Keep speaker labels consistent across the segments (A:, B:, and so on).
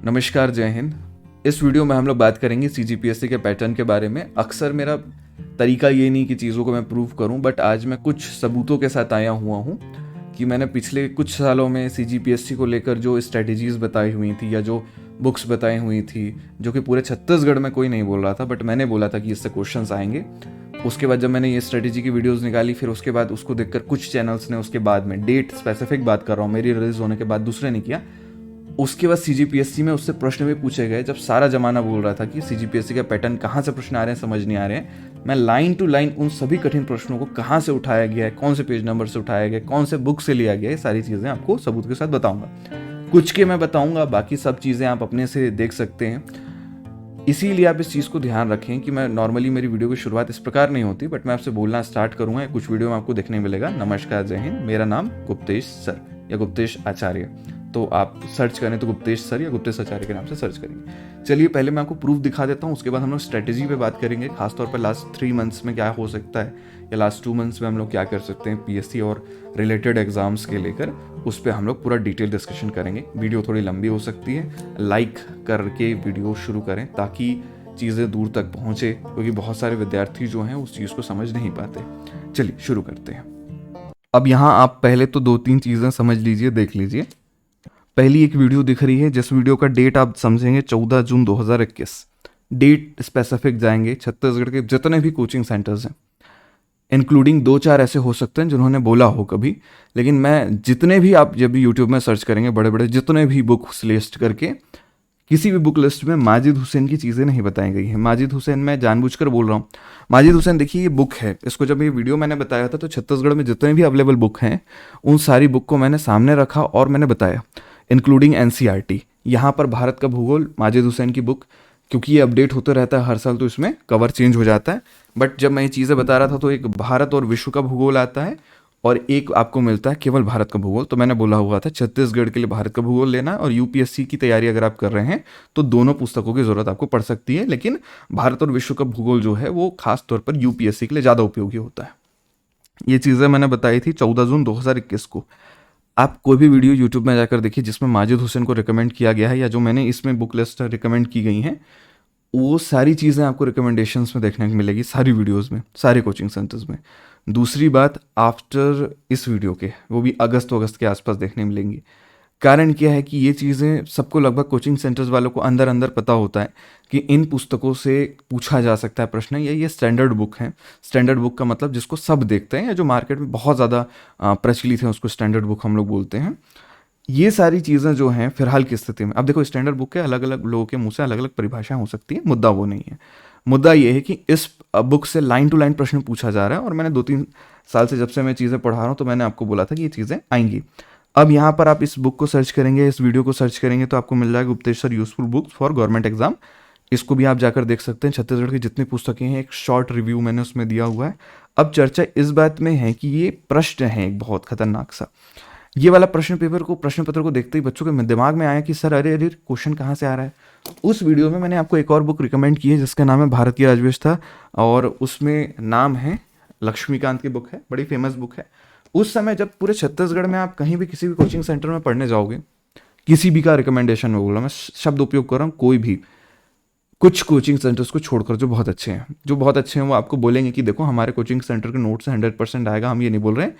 A: नमस्कार, जय हिंद। इस वीडियो में हम लोग बात करेंगे सीजीपीएससी के पैटर्न के बारे में। अक्सर मेरा तरीका ये नहीं कि चीज़ों को मैं प्रूव करूं, बट आज मैं कुछ सबूतों के साथ आया हुआ हूं कि मैंने पिछले कुछ सालों में सीजीपीएससी को लेकर जो स्ट्रेटजीज़ बताई हुई थी या जो बुक्स बताई हुई थी, जो कि पूरे छत्तीसगढ़ में कोई नहीं बोल रहा था, बट मैंने बोला था कि इससे क्वेश्चंस आएंगे। उसके बाद जब मैंने ये स्ट्रेटजी की वीडियोस निकाली, फिर उसके बाद उसको देखकर कुछ चैनल्स ने उसके बाद में, डेट स्पेसिफिक बात कर रहा हूँ, मेरी रिलीज होने के बाद दूसरे ने किया। उसके बाद सीजीपीएससी में उससे प्रश्न भी पूछे गए। जब सारा जमाना बोल रहा था कि सीजीपीएससी का पैटर्न कहाँ से प्रश्न आ रहे हैं, समझ नहीं आ रहे हैं, मैं लाइन टू लाइन उन सभी कठिन प्रश्नों को कहाँ से उठाया गया है, कौन से पेज नंबर से उठाया गया है, कौन से बुक से लिया गया है, सारी चीज़ें आपको सबूत के साथ बताऊंगा। कुछ के मैं बताऊंगा, बाकी सब चीज़ें आप अपने से देख सकते हैं। इसीलिए आप इस चीज़ को ध्यान रखें कि मैं नॉर्मली मेरी वीडियो की शुरुआत इस प्रकार नहीं होती, बट मैं आपसे बोलना स्टार्ट करूँगा। कुछ वीडियो में आपको देखने मिलेगा। नमस्कार, जय हिंद। मेरा नाम गुप्तेश सर या गुप्तेश आचार्य, तो आप सर्च करें तो गुप्तेश सर या गुप्तेश आचार्य के नाम से सर्च करेंगे। चलिए पहले मैं आपको प्रूफ दिखा देता हूँ, उसके बाद हम लोग स्ट्रेटेजी पे बात करेंगे, खासतौर पर लास्ट 3 मंथ्स में क्या हो सकता है या लास्ट 2 मंथ्स में हम लोग क्या कर सकते हैं पीएससी और रिलेटेड एग्जाम्स के लेकर। उस पर हम लोग पूरा डिटेल डिस्कशन करेंगे। वीडियो थोड़ी लंबी हो सकती है, लाइक करके वीडियो शुरू करें ताकि चीज़ें दूर तक पहुँचे, क्योंकि बहुत सारे विद्यार्थी जो हैं उस चीज़ को समझ नहीं पाते। चलिए शुरू करते हैं। अब यहाँ आप पहले तो 2-3 चीज़ें समझ लीजिए, देख लीजिए। पहली एक वीडियो दिख रही है, जिस वीडियो का डेट आप समझेंगे 14 जून 2021। डेट स्पेसिफिक जाएंगे, छत्तीसगढ़ के जितने भी कोचिंग सेंटर्स हैं, इंक्लूडिंग 2-4 ऐसे हो सकते हैं जिन्होंने बोला हो कभी, लेकिन मैं जितने भी, आप जब भी यूट्यूब में सर्च करेंगे बड़े बड़े जितने भी बुक्स लिस्ट करके, किसी भी बुक लिस्ट में माजिद हुसैन की चीज़ें नहीं बताई गई हैं। माजिद हुसैन मैं जानबूझकर बोल रहा हूँ। माजिद हुसैन देखिए, ये बुक है, इसको जब ये वीडियो मैंने बताया था तो छत्तीसगढ़ में जितने भी अवेलेबल बुक हैं उन सारी बुक को मैंने सामने रखा और मैंने बताया, इंक्लूडिंग एनसीईआरटी। यहाँ पर भारत का भूगोल, माजिद हुसैन की बुक, क्योंकि ये अपडेट होते रहता है हर साल तो इसमें कवर चेंज हो जाता है, बट जब मैं ये चीज़ें बता रहा था तो एक भारत और विश्व का भूगोल आता है और एक आपको मिलता है केवल भारत का भूगोल। तो मैंने बोला हुआ था छत्तीसगढ़ के लिए भारत का भूगोल लेना, और यूपीएससी की तैयारी अगर आप कर रहे हैं तो दोनों पुस्तकों की ज़रूरत आपको पड़ सकती है, लेकिन भारत और विश्व का भूगोल जो है वो खास तौर पर यूपीएससी के लिए ज़्यादा उपयोगी होता है। ये चीज़ें मैंने बताई थी 14 जून 2021 को। आप कोई भी वीडियो यूट्यूब में जाकर देखिए जिसमें माजिद हुसैन को रिकमेंड किया गया है या जो मैंने इसमें बुक लिस्ट रिकमेंड की गई हैं, वो सारी चीज़ें आपको रिकमेंडेशंस में देखने को मिलेगी, सारी वीडियोस में, सारे कोचिंग सेंटर्स में। दूसरी बात, आफ्टर इस वीडियो के, वो भी अगस्त के आसपास देखने मिलेंगी। कारण क्या है कि ये चीज़ें सबको, लगभग कोचिंग सेंटर्स वालों को अंदर अंदर पता होता है कि इन पुस्तकों से पूछा जा सकता है प्रश्न, या ये स्टैंडर्ड बुक हैं। स्टैंडर्ड बुक का मतलब जिसको सब देखते हैं या जो मार्केट में बहुत ज़्यादा प्रचलित है, उसको स्टैंडर्ड बुक हम लोग बोलते हैं। ये सारी चीज़ें जो हैं फिलहाल की स्थिति में, अब देखो स्टैंडर्ड बुक के अलग अलग लोगों के मुंह से अलग अलग परिभाषा हो सकती है, मुद्दा वो नहीं है। मुद्दा ये है कि इस बुक से लाइन टू लाइन प्रश्न पूछा जा रहा है, और मैंने 2-3 साल से, जब से मैं चीज़ें पढ़ा रहा हूँ, तो मैंने आपको बोला था कि ये चीज़ें आएंगी। अब यहाँ पर आप इस बुक को सर्च करेंगे, इस वीडियो को सर्च करेंगे, तो आपको मिल जाएगा Guptesh sir useful books for government exam. इसको भी आप जाकर देख सकते हैं। छत्तीसगढ़ की जितनी पुस्तकें हैं, एक शॉर्ट रिव्यू मैंने उसमें दिया हुआ है। अब चर्चा इस बात में है कि ये प्रश्न है एक बहुत खतरनाक सा। ये वाला प्रश्न पत्र को देखते ही बच्चों के दिमाग में आया कि सर अरे अरे क्वेश्चन कहाँ से आ रहा है। उस वीडियो में मैंने आपको एक और बुक रिकमेंड की है जिसका नाम है भारत की राजव्यवस्था, और उसमें नाम है लक्ष्मीकांत की बुक है, बड़ी फेमस बुक है। उस समय जब पूरे छत्तीसगढ़ में आप कहीं भी किसी भी कोचिंग सेंटर में पढ़ने जाओगे, किसी भी का रिकमेंडेशन में बोला, मैं शब्द उपयोग कर रहा हूँ कोई भी, कुछ कोचिंग सेंटर्स को छोड़कर जो बहुत अच्छे हैं, वो आपको बोलेंगे कि देखो हमारे कोचिंग सेंटर के नोट से 100% आएगा, हम ये नहीं बोल रहे हैं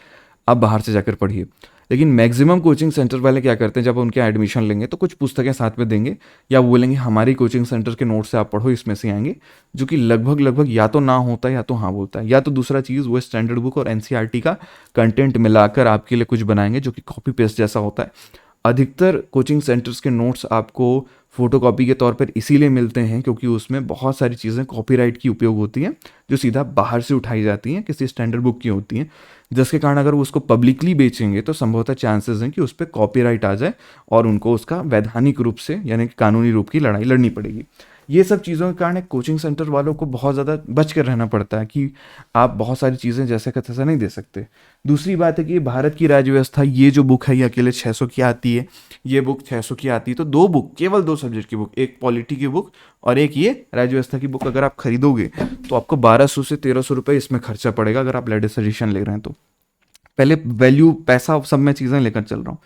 A: आप बाहर से जाकर पढ़िए। लेकिन मैक्सिमम कोचिंग सेंटर वाले क्या करते हैं, जब उनके एडमिशन लेंगे तो कुछ पुस्तकें साथ में देंगे, या वो बोलेंगे हमारी कोचिंग सेंटर के नोट से आप पढ़ो, इसमें से आएंगे, जो कि लगभग या तो ना होता है या तो हाँ बोलता है। या तो दूसरा चीज़, वो स्टैंडर्ड बुक और एनसीईआरटी का कंटेंट मिलाकर आपके लिए कुछ बनाएंगे जो कि कॉपी पेस्ट जैसा होता है। अधिकतर कोचिंग सेंटर्स के नोट्स आपको फोटोकॉपी के तौर पर इसीलिए मिलते हैं क्योंकि उसमें बहुत सारी चीज़ें कॉपीराइट की उपयोग होती हैं, जो सीधा बाहर से उठाई जाती हैं, किसी स्टैंडर्ड बुक की होती हैं, जिसके कारण अगर वो उसको पब्लिकली बेचेंगे तो संभवतः चांसेस हैं कि उस पर कॉपीराइट आ जाए और उनको उसका वैधानिक रूप से, यानी कि कानूनी रूप की लड़ाई लड़नी पड़ेगी। ये सब चीज़ों के कारण कोचिंग सेंटर वालों को बहुत ज़्यादा बच कर रहना पड़ता है कि आप बहुत सारी चीज़ें जैसे का तैसा नहीं दे सकते। दूसरी बात है कि भारत की राज्य व्यवस्था, ये जो बुक है ये अकेले 600 की आती है, ये बुक 600 की आती है। तो 2 बुक, केवल 2 सब्जेक्ट की बुक, एक पॉलिटी की बुक और एक ये राज्य व्यवस्था की बुक अगर आप खरीदोगे तो आपको 1200 से 1300 रुपये इसमें खर्चा पड़ेगा अगर आप लेटेस्ट एडिशन ले रहे हैं तो। पहले वैल्यू, पैसा, सब मैं चीज़ें लेकर चल रहा हूँ।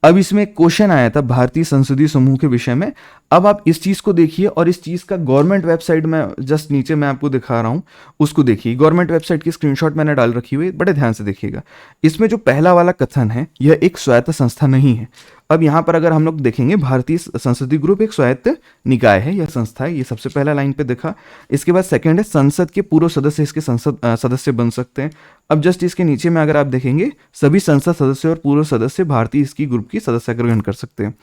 A: अब इसमें एक क्वेश्चन आया था भारतीय संसदीय समूह के विषय में। अब आप इस चीज को देखिए और इस चीज का गवर्नमेंट वेबसाइट में जस्ट नीचे मैं आपको दिखा रहा हूं, उसको देखिए। गवर्नमेंट वेबसाइट की स्क्रीनशॉट मैंने डाल रखी हुई है, बड़े ध्यान से देखिएगा। इसमें जो पहला वाला कथन है, यह एक स्वायत्त संस्था नहीं है। अब यहाँ पर अगर हम लोग देखेंगे, भारतीय संसदीय ग्रुप एक स्वायत्त निकाय है, यह संस्था है, ये सबसे पहला लाइन पे देखा। इसके बाद सेकंड है, संसद के पूर्व सदस्य इसके संसद सदस्य बन सकते हैं। अब जस्ट इसके नीचे में अगर आप देखेंगे, सभी संसद सदस्य और पूर्व सदस्य भारतीय इसकी ग्रुप की सदस्य ग्रहण कर सकते हैं।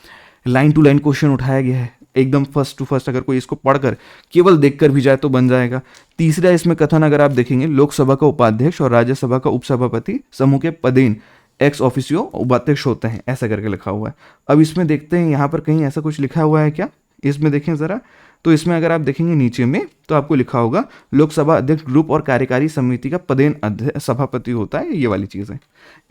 A: लाइन टू लाइन क्वेश्चन उठाया गया है, एकदम फर्स्ट टू फर्स्ट। अगर कोई इसको पढ़कर केवल देखकर भी जाए तो बन जाएगा। तीसरा इसमें कथन अगर आप देखेंगे, लोकसभा का उपाध्यक्ष और राज्यसभा का उपसभापति समूह के पदेन एक्स ऑफिसियो उपाध्यक्ष होते हैं, ऐसा करके लिखा हुआ है। अब इसमें देखते हैं यहाँ पर कहीं ऐसा कुछ लिखा हुआ है क्या, इसमें देखें जरा। तो इसमें अगर आप देखेंगे नीचे में, तो आपको लिखा होगा लोकसभा अध्यक्ष ग्रुप और कार्यकारी समिति का पदेन सभापति होता है, ये वाली चीज़ है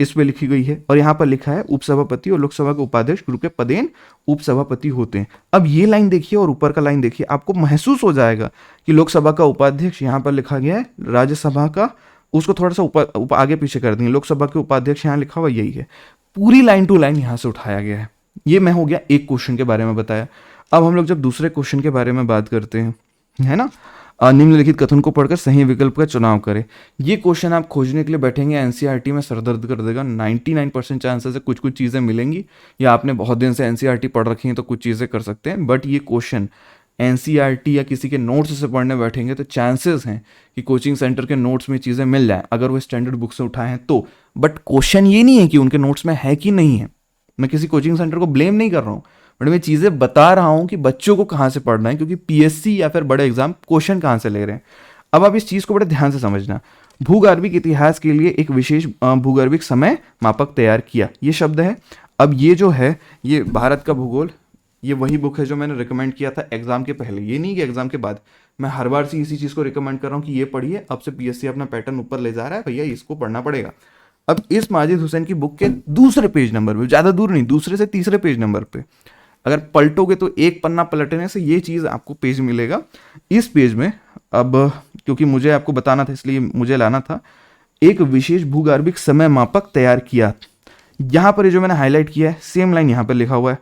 A: इस पे लिखी गई है। और यहाँ पर लिखा है उपसभापति और लोकसभा के उपाध्यक्ष ग्रुप के पदेन उपसभापति होते हैं। अब ये लाइन देखिए और ऊपर का लाइन देखिए, आपको महसूस हो जाएगा कि लोकसभा का उपाध्यक्ष यहाँ पर लिखा गया है, राज्यसभा का उसको थोड़ा सा आगे पीछे कर देंगे, लोकसभा के उपाध्यक्ष यहाँ लिखा हुआ यही है। पूरी लाइन टू लाइन यहाँ से उठाया गया है। ये मैं हो गया एक क्वेश्चन के बारे में बताया। अब हम लोग जब दूसरे क्वेश्चन के बारे में बात करते हैं, है ना, निम्नलिखित कथन को पढ़कर सही विकल्प का चुनाव करें। ये क्वेश्चन आप खोजने के लिए बैठेंगे, एनसीईआरटी में सरदर्द कर देगा। 99% चांसेस है कुछ कुछ चीज़ें मिलेंगी, या आपने बहुत दिन से एनसीईआरटी पढ़ रखी है तो कुछ चीज़ें कर सकते हैं। बट ये क्वेश्चन एनसीईआरटी या किसी के नोट्स से पढ़ने बैठेंगे तो चांसेस हैं कि कोचिंग सेंटर के नोट्स में चीज़ें मिल जाएं, अगर वो स्टैंडर्ड बुक से उठाए हैं तो। बट क्वेश्चन ये नहीं है कि उनके नोट्स में है कि नहीं है। मैं किसी कोचिंग सेंटर को ब्लेम नहीं कर रहा हूँ, बट मैं चीज़ें बता रहा हूँ कि बच्चों को कहाँ से पढ़ना है, क्योंकि पीएससी या फिर बड़े एग्जाम क्वेश्चन कहाँ से ले रहे हैं। अब आप इस चीज़ को बड़े ध्यान से समझना। भूगर्भिक इतिहास के लिए एक विशेष भूगर्भिक समय मापक तैयार किया, ये शब्द है। अब ये जो है, ये भारत का भूगोल, ये वही बुक है जो मैंने रिकमेंड किया था एग्जाम के पहले, ये नहीं कि एग्जाम के बाद। मैं हर बार से इसी चीज़ को रिकमेंड कर रहा हूँ कि ये पढ़िए, अब से पीएससी अपना पैटर्न ऊपर ले जा रहा है, भैया इसको पढ़ना पड़ेगा। अब इस माजिद हुसैन की बुक के दूसरे पेज नंबर पे, ज़्यादा दूर नहीं, दूसरे से तीसरे पेज नंबर पे अगर पलटोगे तो एक पन्ना पलटने से ये चीज़ आपको पेज मिलेगा। इस पेज में, अब क्योंकि मुझे आपको बताना था इसलिए मुझे लाना था, एक विशेष भूगर्भिक समय मापक तैयार किया। यहाँ पर ये जो मैंने हाईलाइट किया है, सेम लाइन यहाँ पर लिखा हुआ है।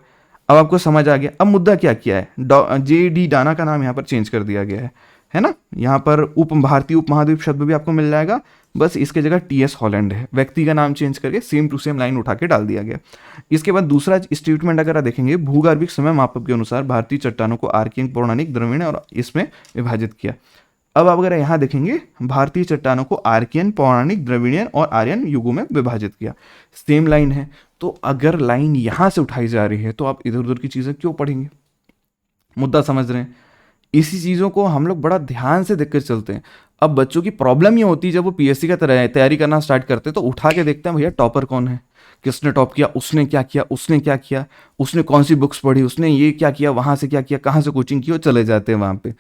A: अब आपको समझ आ गया। अब मुद्दा क्या किया है, JD डाना का नाम यहाँ पर चेंज कर दिया गया है ना। यहाँ पर भारतीय उपमहाद्वीप शब्द भी आपको मिल जाएगा, बस इसके जगह TS हॉलैंड है, व्यक्ति का नाम चेंज करके सेम टू सेम लाइन उठा के डाल दिया गया। इसके बाद दूसरा स्टेटमेंट अगर आप देखेंगे, भूगर्भिक समय मापक के अनुसार भारतीय चट्टानों को आर्कियन, पौराणिक, द्रविड़ और इसमें विभाजित किया। अब आप अगर यहाँ देखेंगे, भारतीय चट्टानों को आर्कियन, पौराणिक, द्रविड़ियन और आर्यन युगों में विभाजित किया, सेम लाइन है। तो अगर लाइन यहाँ से उठाई जा रही है तो आप इधर उधर की चीज़ें क्यों पढ़ेंगे, मुद्दा समझ रहे हैं। इसी चीज़ों को हम लोग बड़ा ध्यान से देखकर चलते हैं। अब बच्चों की प्रॉब्लम ये होती है, जब वो पीएससी का तैयारी करना स्टार्ट करते हैं तो उठा के देखते हैं भैया टॉपर कौन है, किसने टॉप किया, उसने क्या किया, उसने क्या किया, उसने कौन सी बुक्स पढ़ी, उसने ये क्या किया, वहाँ से क्या किया, कहाँ से कोचिंग की, वो चले जाते हैं वहाँ पे।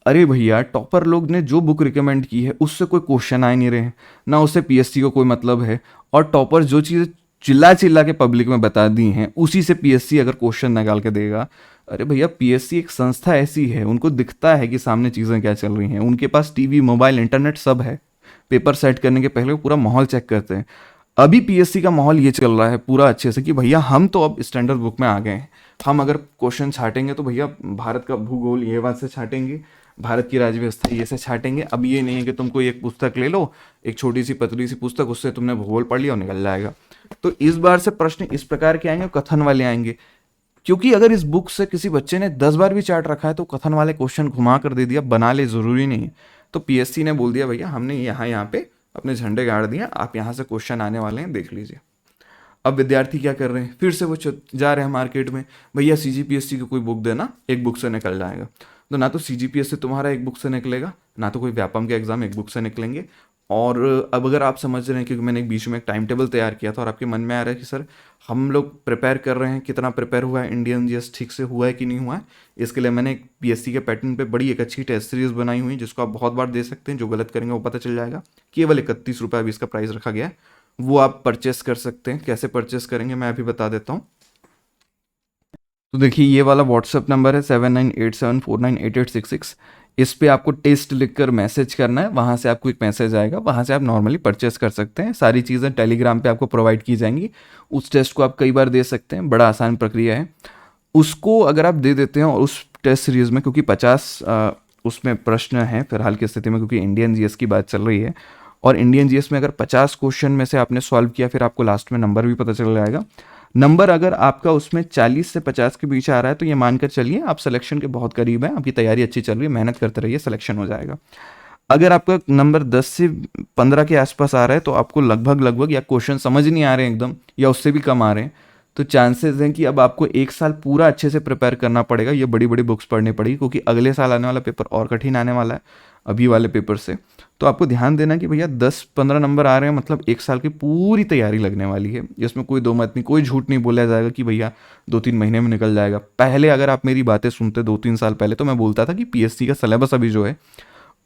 A: अरे भैया, टॉपर लोग ने जो बुक रिकमेंड की है उससे कोई क्वेश्चन आ नहीं रहे हैं, ना उससे पीएससी को कोई मतलब है। और टॉपर जो चीज़ चिल्ला चिल्ला के पब्लिक में बता दी हैं, उसी से पीएससी अगर क्वेश्चन निकाल के देगा। अरे भैया, पीएससी एक संस्था ऐसी है, उनको दिखता है कि सामने चीज़ें क्या चल रही हैं, उनके पास टीवी, मोबाइल, इंटरनेट सब है। पेपर सेट करने के पहले वो पूरा माहौल चेक करते हैं। अभी पीएससी का माहौल ये चल रहा है पूरा अच्छे से कि भैया हम तो अब स्टैंडर्ड बुक में आ गए हैं, हम अगर क्वेश्चन छाटेंगे तो भैया भारत का भूगोल ये बात से छाटेंगे, भारत की राज्य व्यवस्था ये से छाटेंगे। अब ये नहीं है कि तुम कोई एक पुस्तक ले लो, एक छोटी सी पतली सी पुस्तक, उससे तुमने भूगोल पढ़ लिया और निकल जाएगा। तो इस बार से प्रश्न इस प्रकार के आएंगे, कथन वाले आएंगे। क्योंकि अगर इस बुक से किसी बच्चे ने 10 बार भी चार्ट रखा है तो कथन वाले क्वेश्चन घुमा कर दे दिया, बना ले, जरूरी नहीं है। तो पीएससी ने बोल दिया भैया हमने यहाँ पे अपने झंडे गाड़ दिए, आप यहाँ से क्वेश्चन आने वाले हैं, देख लीजिए। अब विद्यार्थी क्या कर रहे हैं, फिर से वो जा रहे हैं मार्केट में, भैया सीजीपीएससी की कोई बुक देना, एक बुक से निकल जाएगा। तो ना तो सीजीपीएससी तुम्हारा एक बुक से निकलेगा, ना तो कोई व्यापम के एग्जाम एक बुक से निकलेंगे। और अब अगर आप समझ रहे हैं, क्योंकि मैंने एक बीच में एक टाइम टेबल तैयार किया था और आपके मन में आ रहा है कि सर हम लोग प्रिपेयर कर रहे हैं, कितना प्रिपेयर हुआ है, इंडियन जीएस ठीक से हुआ है कि नहीं हुआ है, इसके लिए मैंने एक पीएससी के पैटर्न पे बड़ी एक अच्छी टेस्ट सीरीज बनाई हुई, जिसको आप बहुत बार दे सकते हैं। जो गलत करेंगे वो पता चल जाएगा। केवल 31 रुपये अभी इसका प्राइस रखा गया है, वो आप परचेस कर सकते हैं। कैसे परचेस करेंगे मैं अभी बता देता हूँ। तो देखिए, ये वाला व्हाट्सएप नंबर है 7987498866। इस पे आपको टेस्ट लिखकर मैसेज करना है, वहाँ से आपको एक मैसेज आएगा, वहाँ से आप नॉर्मली परचेस कर सकते हैं। सारी चीज़ें टेलीग्राम पे आपको प्रोवाइड की जाएंगी। उस टेस्ट को आप कई बार दे सकते हैं, बड़ा आसान प्रक्रिया है। उसको अगर आप दे देते हैं और उस टेस्ट सीरीज़ में, क्योंकि 50 उसमें प्रश्न हैं फिलहाल की स्थिति में, क्योंकि इंडियन जीएस की बात चल रही है, और इंडियन जीएस में अगर 50 क्वेश्चन में से आपने सॉल्व किया, फिर आपको लास्ट में नंबर भी पता चल जाएगा। नंबर अगर आपका उसमें 40 से 50 के बीच आ रहा है तो ये मानकर चलिए आप सिलेक्शन के बहुत करीब हैं, आपकी तैयारी अच्छी चल रही है, मेहनत करते रहिए, सिलेक्शन हो जाएगा। अगर आपका नंबर 10 से 15 के आसपास आ रहा है तो आपको लगभग या क्वेश्चन समझ नहीं आ रहे हैं एकदम, या उससे भी कम आ रहे हैं, तो चांसेस हैं कि अब आपको एक साल पूरा अच्छे से प्रिपेयर करना पड़ेगा, ये बड़ी बड़ी बुक्स पढ़नी पड़ेगी, क्योंकि अगले साल आने वाला पेपर और कठिन आने वाला है अभी वाले पेपर से। तो आपको ध्यान देना कि भैया 10-15 नंबर आ रहे हैं, मतलब एक साल की पूरी तैयारी लगने वाली है, जिसमें कोई दो मत नहीं, कोई झूठ नहीं बोला जाएगा कि भैया 2-3 महीने में निकल जाएगा। पहले अगर आप मेरी बातें सुनते 2-3 साल पहले, तो मैं बोलता था कि पीएससी का सिलेबस अभी जो है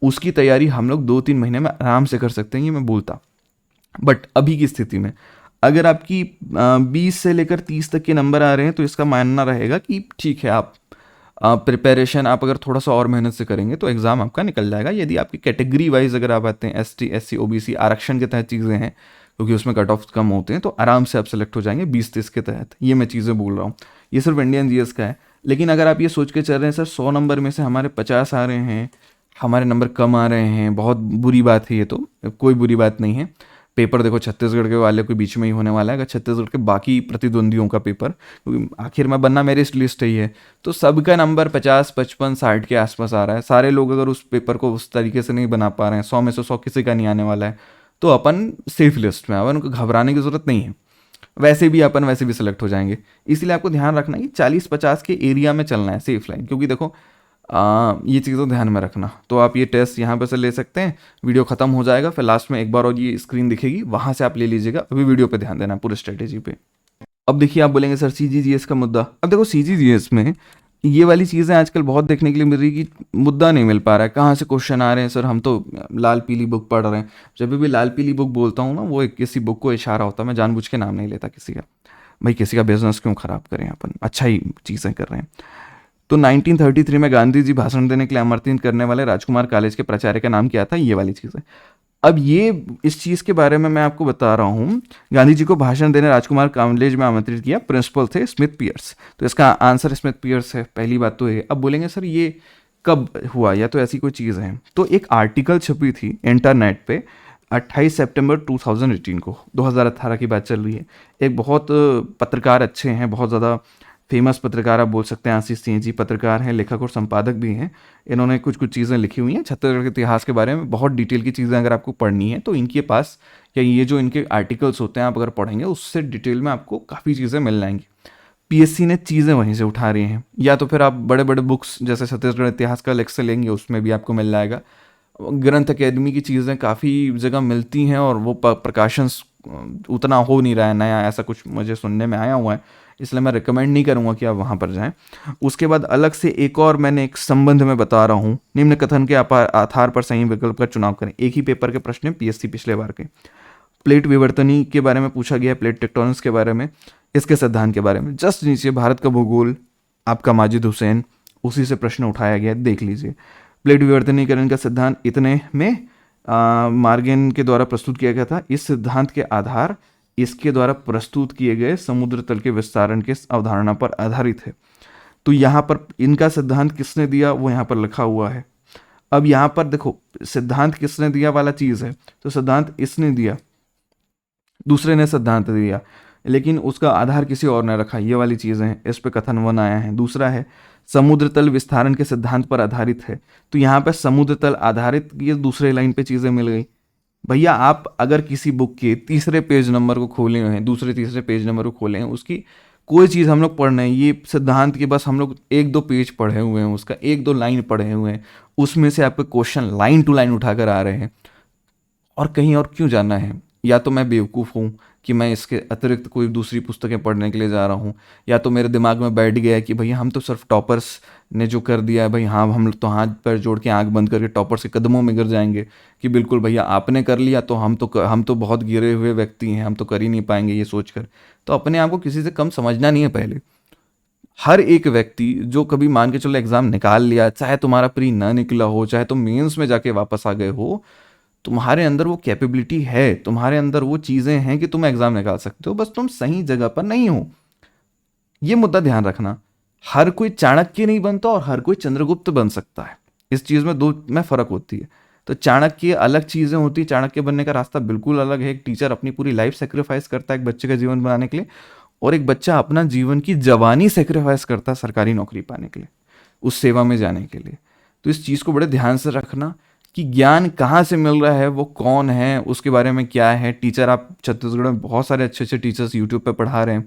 A: उसकी तैयारी हम लोग 2-3 महीने में आराम से कर सकते हैं, ये मैं बोलता। बट अभी की स्थिति में अगर आपकी 20 से लेकर 30 तक के नंबर आ रहे हैं तो इसका मानना रहेगा कि ठीक है, आप प्रिपरेशन आप अगर थोड़ा सा और मेहनत से करेंगे तो एग्ज़ाम आपका निकल जाएगा। यदि आपकी कैटेगरी वाइज अगर आप आते हैं, ST SC OBC आरक्षण के तहत चीज़ें हैं, क्योंकि उसमें कट ऑफ कम होते हैं, तो आराम से आप सेलेक्ट हो जाएंगे 20-30 के तहत। ये मैं चीज़ें बोल रहा हूँ, ये सिर्फ इंडियन जीएस का है। लेकिन अगर आप ये सोच के चल रहे हैं सर 100 नंबर में से हमारे 50 आ रहे हैं, हमारे नंबर कम आ रहे हैं, बहुत बुरी बात है, ये तो कोई बुरी बात नहीं है। पेपर देखो छत्तीसगढ़ के वाले के बीच में ही होने वाला है, अगर छत्तीसगढ़ के बाकी प्रतिद्वंदियों का पेपर, क्योंकि आखिर में बनना मेरिट लिस्ट ही है, तो सबका नंबर 50, 55, 60 के आसपास आ रहा है। सारे लोग अगर उस पेपर को उस तरीके से नहीं बना पा रहे हैं, 100 में से 100 किसी का नहीं आने वाला है, तो अपन सेफ लिस्ट में, अपन को घबराने की ज़रूरत नहीं है। वैसे भी सेलेक्ट हो जाएंगे। इसलिए आपको ध्यान रखना कि 40-50 के एरिया में चलना है, सेफ लाइन। क्योंकि देखो ये चीज़ों ध्यान में रखना। तो आप ये टेस्ट यहाँ पर से ले सकते हैं, वीडियो ख़त्म हो जाएगा, फिर लास्ट में एक बार और ये स्क्रीन दिखेगी, वहाँ से आप ले लीजिएगा। अभी वीडियो पे ध्यान देना, पूरे स्ट्रेटेजी पे। अब देखिए, आप बोलेंगे सर CGGS का मुद्दा। अब देखो CGGS में ये वाली चीज़ें आजकल बहुत देखने के लिए मिल रही कि मुद्दा नहीं मिल पा रहा है, कहाँ से क्वेश्चन आ रहे हैं सर, हम तो लाल पीली बुक पढ़ रहे हैं। जब भी लाल पीली बुक बोलता हूँ ना, वो एक किसी बुक को इशारा होता है, मैं जानबूझ के नाम नहीं लेता किसी का। भाई किसी का बिजनेस क्यों ख़राब करें, अपन अच्छा ही चीज़ें कर रहे हैं। तो 1933 में गांधी जी भाषण देने के लिए आमंत्रित करने वाले राजकुमार कॉलेज के प्राचार्य का नाम क्या था, ये वाली चीज़ है। अब ये इस चीज़ के बारे में मैं आपको बता रहा हूँ। गांधी जी को भाषण देने राजकुमार कॉलेज में आमंत्रित किया, प्रिंसिपल थे स्मिथ पियर्स। तो इसका आंसर स्मिथ पियर्स है, पहली बात तो ये। अब बोलेंगे सर ये कब हुआ, या तो ऐसी कोई चीज़ है। तो एक आर्टिकल छपी थी इंटरनेट पे 28 सितंबर 2018 को, 2018 की बात चल रही है। एक बहुत पत्रकार अच्छे हैं, बहुत ज़्यादा फेमस पत्रकार आप बोल सकते हैं, आशीष सिंह जी पत्रकार हैं, लेखक और संपादक भी हैं। इन्होंने कुछ कुछ चीज़ें लिखी हुई हैं छत्तीसगढ़ के इतिहास के बारे में, बहुत डिटेल की चीज़ें अगर आपको पढ़नी है तो इनके पास, या ये जो इनके आर्टिकल्स होते हैं आप अगर पढ़ेंगे उससे डिटेल में आपको काफ़ी चीज़ें मिल जाएंगी। पीएससी ने चीज़ें वहीं से उठा रही हैं, या तो फिर आप बड़े बड़े बुक्स जैसे छत्तीसगढ़ इतिहास का लेक्चर लेंगे, उसमें भी आपको मिल जाएगा। ग्रंथ अकेदमी की चीज़ें काफ़ी जगह मिलती हैं, और वो प्रकाशन उतना हो नहीं रहा है नया, ऐसा कुछ मुझे सुनने में आया हुआ है, इसलिए मैं रिकमेंड नहीं करूँगा कि आप वहाँ पर जाएं। उसके बाद अलग से एक और मैंने एक संबंध में बता रहा हूँ, निम्न कथन के आधार पर सही विकल्प का चुनाव करें। एक ही पेपर के प्रश्न है पीएससी पिछले बार के। प्लेट विवर्तनी के बारे में पूछा गया है, प्लेट टेक्टोनिक्स के बारे में, इसके सिद्धांत के बारे में। जस्ट नीचे भारत का भूगोल, आपका माजिद हुसैन, उसी से प्रश्न उठाया गया है, देख लीजिए। प्लेट विवर्तनीकरण का सिद्धांत इतने में मार्गेन के द्वारा प्रस्तुत किया गया था। इस सिद्धांत के आधार इसके द्वारा प्रस्तुत किए गए समुद्र तल के विस्तारण के अवधारणा पर आधारित है। तो यहाँ पर इनका सिद्धांत किसने दिया वो यहाँ पर लिखा हुआ है। अब यहाँ पर देखो सिद्धांत किसने दिया वाला चीज़ है, तो सिद्धांत इसने दिया, दूसरे ने सिद्धांत दिया, लेकिन उसका आधार किसी और ने रखा, ये वाली चीज़ें हैं, इस पे कथन वन आया है। दूसरा है समुद्र तल विस्तारण के सिद्धांत पर आधारित है, तो यहाँ पे समुद्र तल आधारित, ये दूसरे लाइन पे चीज़ें मिल गई। भैया आप अगर किसी बुक के तीसरे पेज नंबर को खोले हैं, दूसरे तीसरे पेज नंबर को खोले हैं, उसकी कोई चीज़ हम लोग पढ़ रहे हैं, ये सिद्धांत के बस हम लोग 1-2 पेज पढ़े हुए हैं, उसका 1-2 लाइन पढ़े हुए हैं, उसमें से आपके क्वेश्चन लाइन टू लाइन उठा कर आ रहे हैं, और कहीं और क्यों जाना है। या तो मैं बेवकूफ़ हूँ कि मैं इसके अतिरिक्त कोई दूसरी पुस्तकें पढ़ने के लिए जा रहा हूँ, या तो मेरे दिमाग में बैठ गया है कि भैया हम तो सिर्फ टॉपर्स ने जो कर दिया है, भाई हाँ हम तो हाथ पैर जोड़ के आंख बंद करके टॉपर्स के कदमों में गिर जाएंगे कि बिल्कुल भैया आपने कर लिया तो हम तो बहुत गिरे हुए व्यक्ति हैं, हम तो कर ही नहीं पाएंगे, ये सोचकर। तो अपने आप को किसी से कम समझना नहीं है पहले। हर एक व्यक्ति जो कभी मान के चलो एग्ज़ाम निकाल लिया, चाहे तुम्हारा प्री ना निकला हो, चाहे तुम मेंस में जाके वापस आ गए हो, तुम्हारे अंदर वो कैपेबिलिटी है, तुम्हारे अंदर वो चीज़ें हैं कि तुम एग्ज़ाम निकाल सकते हो, बस तुम सही जगह पर नहीं हो। ये मुद्दा ध्यान रखना। हर कोई चाणक्य नहीं बनता और हर कोई चंद्रगुप्त बन सकता है। इस चीज़ में दो में फ़र्क होती है। तो चाणक्य अलग चीज़ें होती है, चाणक्य बनने का रास्ता बिल्कुल अलग है। एक टीचर अपनी पूरी लाइफ सेक्रीफाइस करता है एक बच्चे का जीवन बनाने के लिए, और एक बच्चा अपना जीवन की जवानी सेक्रीफाइस करता है सरकारी नौकरी पाने के लिए, उस सेवा में जाने के लिए। तो इस चीज़ को बड़े ध्यान से रखना कि ज्ञान कहाँ से मिल रहा है, वो कौन है, उसके बारे में क्या है। टीचर, आप छत्तीसगढ़ में बहुत सारे अच्छे अच्छे टीचर्स यूट्यूब पे पढ़ा रहे हैं,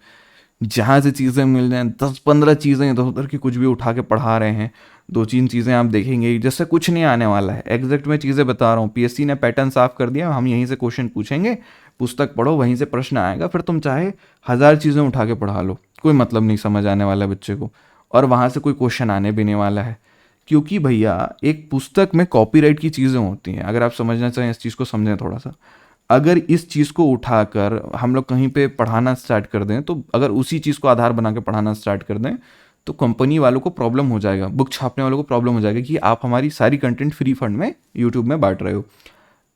A: जहाँ से चीज़ें मिल जाएं, 10-15 चीज़ें इधर उधर की कुछ भी उठा के पढ़ा रहे हैं। 2-3 चीज़ें आप देखेंगे जैसे कुछ नहीं आने वाला है, एग्जैक्ट मैं चीज़ें बता रहा हूँ। पीएससी ने पैटर्न साफ कर दिया, हम यहीं से क्वेश्चन पूछेंगे, पुस्तक पढ़ो, वहीं से प्रश्न आएगा, फिर तुम चाहे 1000 चीज़ें उठा के पढ़ा लो, कोई मतलब नहीं समझ आने वाला है बच्चे को, और वहाँ से कोई क्वेश्चन आने भी नहीं वाला है। क्योंकि भैया एक पुस्तक में कॉपीराइट की चीज़ें होती हैं। अगर आप समझना चाहें इस चीज़ को समझें थोड़ा सा। अगर इस चीज़ को उठाकर हम लोग कहीं पे पढ़ाना स्टार्ट कर दें, तो अगर उसी चीज़ को आधार बना के पढ़ाना स्टार्ट कर दें, तो कंपनी वालों को प्रॉब्लम हो जाएगा, बुक छापने वालों को प्रॉब्लम हो जाएगा कि आप हमारी सारी कंटेंट फ्री फंड में यूट्यूब में बांट रहे हो।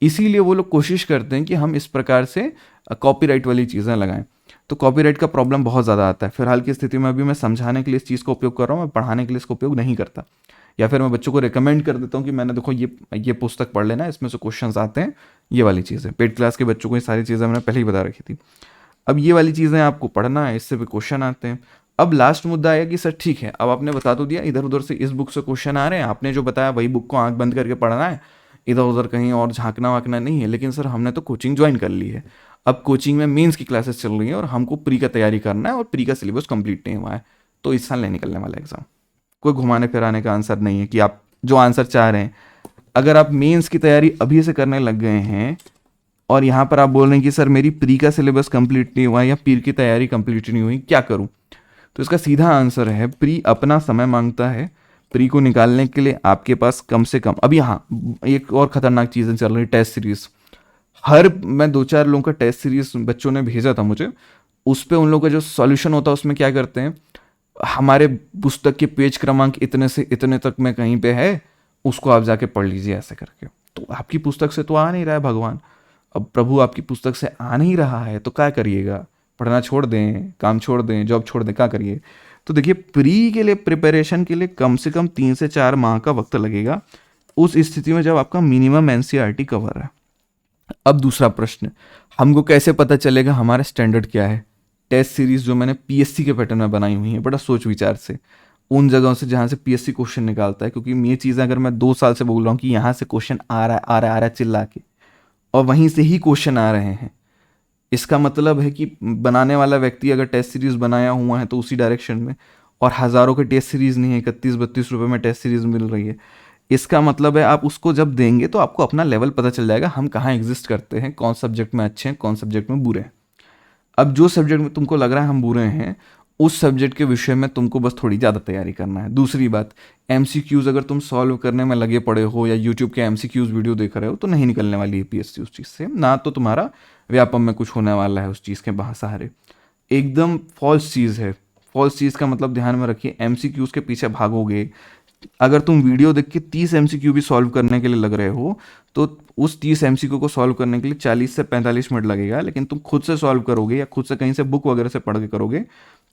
A: इसीलिए वो लोग कोशिश करते हैं कि हम इस प्रकार से कॉपीराइट वाली चीज़ें लगाएं। तो कॉपीराइट का प्रॉब्लम बहुत ज़्यादा आता है। फिलहाल की स्थिति में अभी मैं समझाने के लिए इस चीज़ का उपयोग कर रहा हूँ, मैं पढ़ाने के लिए इसका उपयोग नहीं करता। या फिर मैं बच्चों को रिकमेंड कर देता हूँ कि मैंने देखो ये पुस्तक पढ़ लेना, इसमें से क्वेश्चंस आते हैं, ये वाली चीज़ें। पेड क्लास के बच्चों को ये सारी चीज़ें मैंने पहले ही बता रखी थी। अब ये वाली चीज़ें आपको पढ़ना है, इससे भी क्वेश्चन आते हैं। अब लास्ट मुद्दा आया कि सर ठीक है, अब आपने बता तो दिया इधर उधर से इस बुक से क्वेश्चन आ रहे हैं, आपने जो बताया वही बुक को आंख बंद करके पढ़ना है, इधर उधर कहीं और झांकना वाकना नहीं है। लेकिन सर हमने तो कोचिंग ज्वाइन कर ली है, अब कोचिंग में मेंस की क्लासेस चल रही हैं और हमको प्री का तैयारी करना है और प्री का सिलेबस कंप्लीट नहीं हुआ है, तो इस साल नहीं निकलने वाला एग्जाम। कोई घुमाने फिराने का आंसर नहीं है कि आप जो आंसर चाह रहे हैं। अगर आप मेंस की तैयारी अभी से करने लग गए हैं और यहाँ पर आप बोल रहे हैं कि सर मेरी प्री का सिलेबस कंप्लीट नहीं हुआ या प्री की तैयारी कंप्लीट नहीं हुई, क्या करूँ? तो इसका सीधा आंसर है, प्री अपना समय मांगता है। प्री को निकालने के लिए आपके पास कम से कम, अब यहाँ एक और खतरनाक चीज़ें चल रही, टेस्ट सीरीज। मैं 2-4 लोगों का टेस्ट सीरीज बच्चों ने भेजा था मुझे, उस पर उन लोगों का जो सॉल्यूशन होता है उसमें क्या करते हैं, हमारे पुस्तक के पेज क्रमांक इतने से इतने तक में कहीं पे है, उसको आप जाके पढ़ लीजिए ऐसे करके। तो आपकी पुस्तक से तो आ नहीं रहा है भगवान, अब प्रभु आपकी पुस्तक से आ नहीं रहा है तो क्या करिएगा? पढ़ना छोड़ दें, काम छोड़ दें, जॉब छोड़ दें, क्या करिए? तो देखिए, प्री के लिए प्रिपरेशन के लिए कम से कम 3 से 4 माह का वक्त लगेगा, उस स्थिति में जब आपका मिनिमम एनसीईआरटी कवर है। अब दूसरा प्रश्न, हमको कैसे पता चलेगा हमारा स्टैंडर्ड क्या है? टेस्ट सीरीज जो मैंने पीएससी के पैटर्न में बनाई हुई है, बड़ा सोच विचार से, उन जगहों से जहाँ से पीएससी क्वेश्चन निकालता है। क्योंकि ये चीज़ें अगर मैं 2 साल से बोल रहा हूँ कि यहाँ से क्वेश्चन आ रहा है आ रहा है आ रहा है चिल्ला के, और वहीं से ही क्वेश्चन आ रहे हैं, इसका मतलब है कि बनाने वाला व्यक्ति अगर टेस्ट सीरीज बनाया हुआ है तो उसी डायरेक्शन में, और हज़ारों के टेस्ट सीरीज नहीं है, 31-32 रुपये में टेस्ट सीरीज मिल रही है। इसका मतलब है आप उसको जब देंगे तो आपको अपना लेवल पता चल जाएगा, हम कहाँ एग्जिस्ट करते हैं, कौन सब्जेक्ट में अच्छे हैं, कौन सब्जेक्ट में बुरे हैं। अब जो सब्जेक्ट में तुमको लग रहा है हम बुरे हैं, उस सब्जेक्ट के विषय में तुमको बस थोड़ी ज़्यादा तैयारी करना है। दूसरी बात, एमसीक्यूज़ अगर तुम सॉल्व करने में लगे पड़े हो या यूट्यूब के एमसीक्यूज़ वीडियो देख रहे हो, तो नहीं निकलने वाली है पीएससी उस चीज़ से, ना तो तुम्हारा व्यापम में कुछ होने वाला है उस चीज़ के सहारे। एकदम फॉल्स चीज़ है। फॉल्स चीज़ का मतलब ध्यान में रखिए, एमसीक्यूज़ के पीछे भागोगे, अगर तुम वीडियो देख के 30 एमसीक्यू भी सॉल्व करने के लिए लग रहे हो, तो उस 30 एमसीक्यू को सॉल्व करने के लिए 40 से 45 मिनट लगेगा। लेकिन तुम खुद से सॉल्व करोगे या खुद से कहीं से बुक वगैरह से पढ़ के करोगे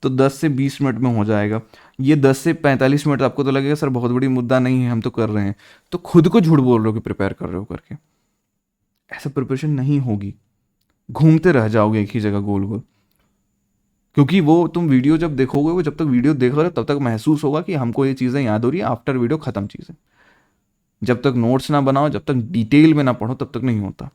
A: तो 10 से 20 मिनट में हो जाएगा। ये 10 से 45 मिनट आपको तो लगेगा सर बहुत बड़ी मुद्दा नहीं है, हम तो कर रहे हैं, तो खुद को झूठ बोल रहे हो कि प्रिपेयर कर रहे हो करके। ऐसा प्रिपरेशन नहीं होगी, घूमते रह जाओगे एक ही जगह गोल गोल। क्योंकि वो तुम वीडियो जब देखोगे, वो जब तक वीडियो देख रहे हो तब तक महसूस होगा कि हमको ये चीज़ें याद हो रही है, आफ्टर वीडियो ख़त्म चीज़ें। जब तक नोट्स ना बनाओ, जब तक डिटेल में ना पढ़ो, तब तक नहीं होता।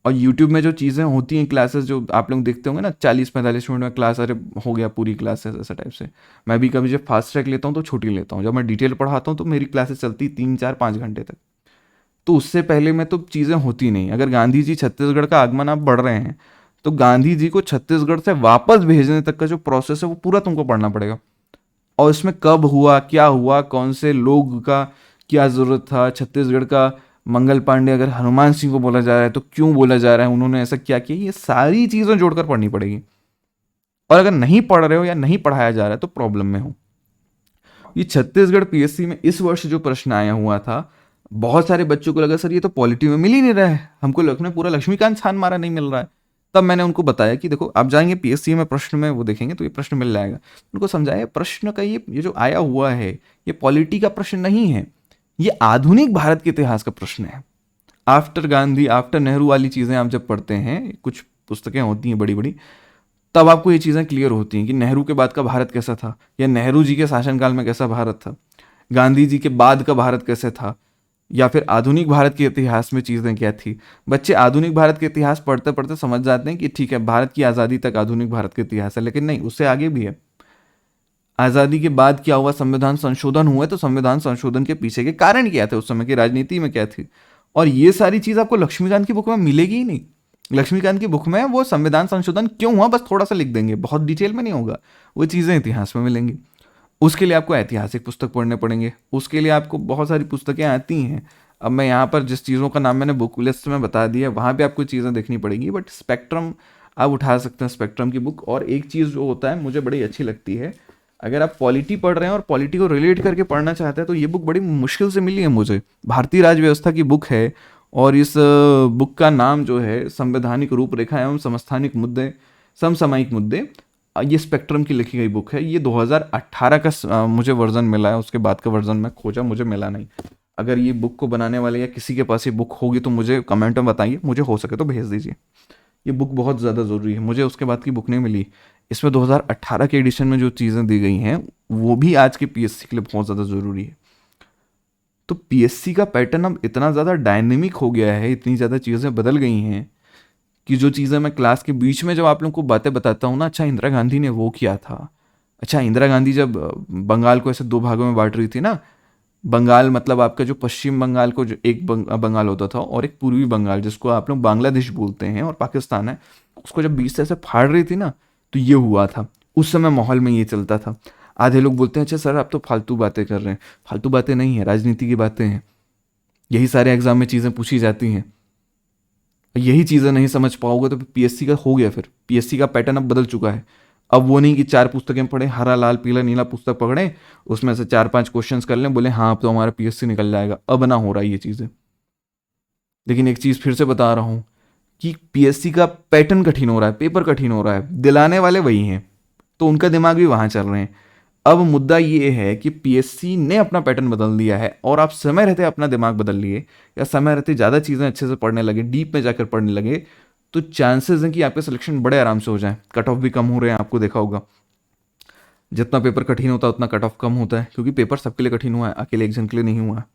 A: और यूट्यूब में जो चीज़ें होती हैं, क्लासेस जो आप लोग देखते होंगे ना, 40-45 मिनट में क्लास, अरे हो गया पूरी क्लासेस, ऐसा टाइप से। मैं भी कभी जब फास्ट ट्रैक लेता हूँ तो छुट्टी लेता हूँ, जब मैं डिटेल पढ़ाता हूँ तो मेरी क्लासेस चलती 3-4-5 घंटे तक। तो उससे पहले में तो चीज़ें होती नहीं। अगर गांधी जी छत्तीसगढ़ का आगमन आप बढ़ रहे हैं, तो गांधी जी को छत्तीसगढ़ से वापस भेजने तक का जो प्रोसेस है वो पूरा तुमको पढ़ना पड़ेगा। और इसमें कब हुआ, क्या हुआ, कौन से लोग का क्या ज़रूरत था, छत्तीसगढ़ का मंगल पांडे अगर हनुमान सिंह को बोला जा रहा है तो क्यों बोला जा रहा है, उन्होंने ऐसा क्या किया, ये सारी चीज़ें जोड़कर पढ़नी पड़ेगी। और अगर नहीं पढ़ रहे हो या नहीं पढ़ाया जा रहा है तो प्रॉब्लम में हो। ये छत्तीसगढ़ पीएससी में इस वर्ष जो प्रश्न आया हुआ था, बहुत सारे बच्चों को लगा सर ये तो पॉलिटी में मिल ही नहीं रहा है, हमको लखनऊ पूरा लक्ष्मीकांत छान मारा नहीं मिल रहा है। तब मैंने उनको बताया कि देखो आप जाएंगे पीएससी में प्रश्न में वो देखेंगे तो ये प्रश्न मिल जाएगा। उनको समझाया प्रश्न का ये जो आया हुआ है ये पॉलिटी का प्रश्न नहीं है, ये आधुनिक भारत के इतिहास का प्रश्न है। आफ्टर गांधी आफ्टर नेहरू वाली चीज़ें आप जब पढ़ते हैं, कुछ पुस्तकें होती हैं बड़ी बड़ी, तब आपको ये चीज़ें क्लियर होती हैं कि नेहरू के बाद का भारत कैसा था, या नेहरू जी के शासनकाल में कैसा भारत था, गांधी जी के बाद का भारत कैसे था, या फिर आधुनिक भारत के इतिहास में चीज़ें क्या थी। बच्चे आधुनिक भारत के इतिहास पढ़ते पढ़ते समझ जाते हैं कि ठीक है भारत की आज़ादी तक आधुनिक भारत का इतिहास है, लेकिन नहीं, उससे आगे भी है। आज़ादी के बाद क्या हुआ, संविधान संशोधन हुआ, तो संविधान संशोधन के पीछे के कारण क्या थे, उस समय की राजनीति में क्या थी, और ये सारी चीज़ आपको लक्ष्मीकांत की बुक में मिलेगी ही नहीं। लक्ष्मीकांत की बुक में वो संविधान संशोधन क्यों हुआ बस थोड़ा सा लिख देंगे, बहुत डिटेल में नहीं होगा, वो चीज़ें इतिहास में मिलेंगी। उसके लिए आपको ऐतिहासिक पुस्तक पढ़ने पड़ेंगे, उसके लिए आपको बहुत सारी पुस्तकें आती हैं। अब मैं यहाँ पर जिस चीज़ों का नाम मैंने बुक लिस्ट में बता दिया, वहाँ पे आपको चीज़ें देखनी पड़ेगी, बट स्पेक्ट्रम आप उठा सकते हैं, स्पेक्ट्रम की बुक। और एक चीज़ जो होता है मुझे बड़ी अच्छी लगती है, अगर आप पॉलिटी पढ़ रहे हैं और पॉलिटी को रिलेट करके पढ़ना चाहते हैं तो ये बुक बड़ी मुश्किल से मिली है मुझे, भारतीय राज्य व्यवस्था की बुक है। और इस बुक का नाम जो है संवैधानिक रूपरेखा एवं समस्थानिक मुद्दे, समसामयिक मुद्दे, ये स्पेक्ट्रम की लिखी गई बुक है। ये 2018 का मुझे वर्जन मिला है, उसके बाद का वर्जन मैं खोजा, मुझे मिला नहीं। अगर ये बुक को बनाने वाले या किसी के पास ये बुक होगी तो मुझे कमेंट में बताइए, मुझे हो सके तो भेज दीजिए। ये बुक बहुत ज़्यादा ज़रूरी है, मुझे उसके बाद की बुक नहीं मिली। इसमें 2018 के एडिशन में जो चीज़ें दी गई हैं वो भी आज के पीएससी के लिए बहुत ज़्यादा ज़रूरी है। तो पीएससी का पैटर्न अब इतना ज़्यादा डायनेमिक हो गया है, इतनी ज़्यादा चीज़ें बदल गई हैं कि जो चीज़ें मैं क्लास के बीच में जब आप लोगों को बातें बताता हूँ ना, अच्छा इंदिरा गांधी ने वो किया था, अच्छा इंदिरा गांधी जब बंगाल को ऐसे दो भागों में बांट रही थी ना, बंगाल मतलब आपका जो पश्चिम बंगाल को जो एक बंगाल होता था और एक पूर्वी बंगाल जिसको आप लोग बांग्लादेश बोलते हैं और पाकिस्तान है, उसको जब बीच से ऐसे फाड़ रही थी ना, तो ये हुआ था। उस समय माहौल में ये चलता था। आधे लोग बोलते हैं अच्छा सर आप तो फालतू बातें कर रहे हैं, फालतू बातें नहीं है, राजनीति की बातें हैं, यही सारे एग्जाम में चीज़ें पूछी जाती हैं। यही चीज़ें नहीं समझ पाओगे तो पीएससी का हो गया, फिर पीएससी का पैटर्न अब बदल चुका है। अब वो नहीं कि 4 पुस्तकें पढ़े, हरा लाल पीला नीला पुस्तक पकड़े, उसमें से 4-5 क्वेश्चंस कर लें, बोले हाँ अब तो हमारा पीएससी निकल जाएगा। अब ना हो रहा है ये चीज़ें। लेकिन एक चीज़ फिर से बता रहा हूँ कि पीएससी का पैटर्न कठिन हो रहा है, पेपर कठिन हो रहा है, दिलाने वाले वही हैं, तो उनका दिमाग भी वहाँ चल रहे हैं। अब मुद्दा ये है कि पीएससी ने अपना पैटर्न बदल दिया है और आप समय रहते अपना दिमाग बदल लिए या समय रहते ज़्यादा चीज़ें अच्छे से पढ़ने लगे, डीप में जाकर पढ़ने लगे, तो चांसेस हैं कि आपके सिलेक्शन बड़े आराम से हो जाए। कट ऑफ भी कम हो रहे हैं, आपको देखा होगा। जितना पेपर कठिन होता है उतना कट ऑफ कम होता है, क्योंकि पेपर सबके लिए कठिन हुआ है, अकेले एक जन के लिए नहीं हुआ है।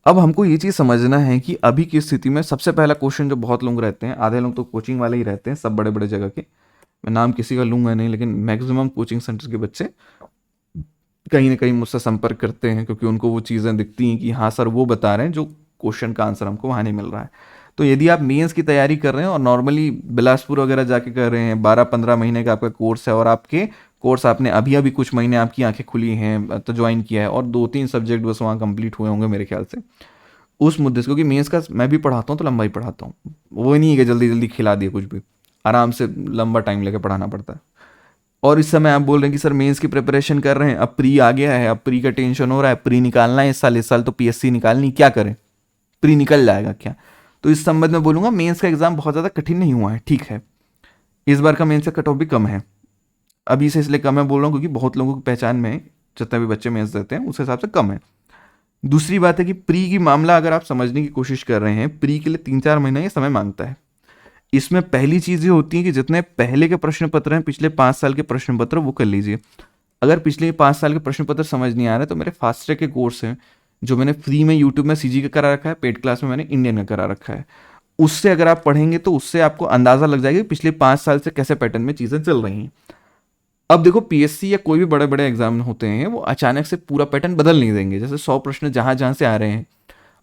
A: अब हमको ये चीज़ समझना है कि अभी की स्थिति में सबसे पहला क्वेश्चन जो बहुत लोग रहते हैं, आधे लोग तो कोचिंग वाले ही रहते हैं, सब बड़े बड़े जगह के, मैं नाम किसी का लूँगा नहीं, लेकिन मैक्सिमम कोचिंग सेंटर के बच्चे कहीं ना कहीं मुझसे संपर्क करते हैं क्योंकि उनको वो चीज़ें दिखती हैं कि हाँ सर वो बता रहे हैं जो क्वेश्चन का आंसर हमको वहाँ नहीं मिल रहा है। तो यदि आप मेंस की तैयारी कर रहे हैं और नॉर्मली बिलासपुर वगैरह जाके कर रहे हैं, 12-15 महीने का आपका कोर्स है और आपके कोर्स आपने अभी अभी कुछ महीने आपकी आंखें खुली हैं तो ज्वाइन किया है और 2-3 सब्जेक्ट बस वहाँ कंप्लीट हुए होंगे मेरे ख्याल से, उस मुद्दे से, क्योंकि मेंस का मैं भी पढ़ाता हूँ तो लंबा ही पढ़ाता हूँ, वो नहीं है कि जल्दी जल्दी खिला दिए कुछ भी, आराम से लंबा टाइम लेके पढ़ाना पड़ता है। और इस समय आप बोल रहे हैं कि सर मेंस की प्रिपरेशन कर रहे हैं, अब प्री आ गया है, अब प्री का टेंशन हो रहा है, प्री निकालना है इस साल तो पीएससी निकालनी, क्या करें, प्री निकल जाएगा क्या? तो इस संबंध में बोलूँगा मेंस का एग्ज़ाम बहुत ज़्यादा कठिन नहीं हुआ है, ठीक है, इस बार का मेंस का कट ऑफ भी कम है। अभी से इसलिए कम है बोल रहा हूँ क्योंकि बहुत लोगों की पहचान में जितने भी बच्चे मेंस देते हैं उस हिसाब से कम है। दूसरी बात है कि प्री की मामला अगर आप समझने की कोशिश कर रहे हैं, प्री के लिए 3-4 महीना ये समय मांगता है। इसमें पहली चीज़ ये होती है कि जितने पहले के प्रश्न पत्र हैं, पिछले 5 साल के प्रश्न पत्र, वो कर लीजिए। अगर पिछले 5 साल के प्रश्न पत्र समझ नहीं आ रहे तो मेरे फास्ट ट्रैक के कोर्स हैं जो मैंने फ्री में यूट्यूब में सीजी का करा रखा है, पेड क्लास में मैंने इंडियन का करा रखा है, उससे अगर आप पढ़ेंगे तो उससे आपको अंदाज़ा लग जाएगा कि पिछले 5 साल से कैसे पैटर्न में चीज़ें चल रही हैं। अब देखो पीएससी या कोई भी बड़े बड़े एग्जाम होते हैं वो अचानक से पूरा पैटर्न बदल नहीं देंगे। जैसे 100 प्रश्न जहाँ जहाँ से आ रहे हैं,